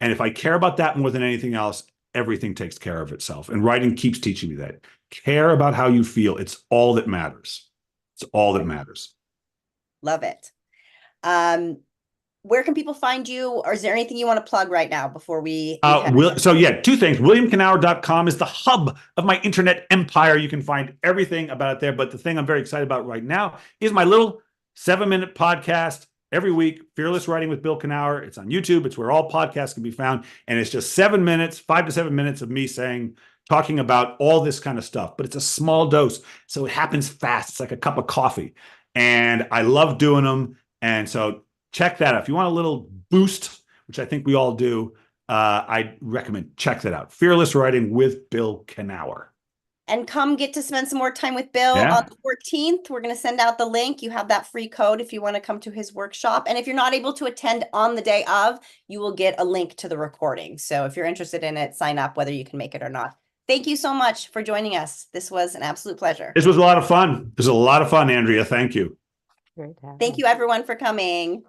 And if I care about that more than anything else, everything takes care of itself. And writing keeps teaching me that. Care about how you feel. It's all that matters. It's all that matters. Love it. Where can people find you? Or is there anything you want to plug right now before we So yeah, two things. WilliamKenower.com is the hub of my internet empire. You can find everything about it there. But the thing I'm very excited about right now is my little 7-minute podcast every week, Fearless Writing with Bill Kenower. It's on YouTube. It's where all podcasts can be found. And it's just 7 minutes, 5 to 7 minutes of me talking about all this kind of stuff. But it's a small dose. So it happens fast. It's like a cup of coffee. And I love doing them. And so check that out. If you want a little boost, which I think we all do, I recommend check that out. Fearless Writing with Bill Kenower. And come get to spend some more time with Bill on the 14th. We're going to send out the link. You have that free code if you want to come to his workshop. And if you're not able to attend on the day of, you will get a link to the recording. So if you're interested in it, sign up whether you can make it or not. Thank you so much for joining us. This was an absolute pleasure. This was a lot of fun. It was a lot of fun, Andrea. Thank you. Great to have Thank you everyone for coming.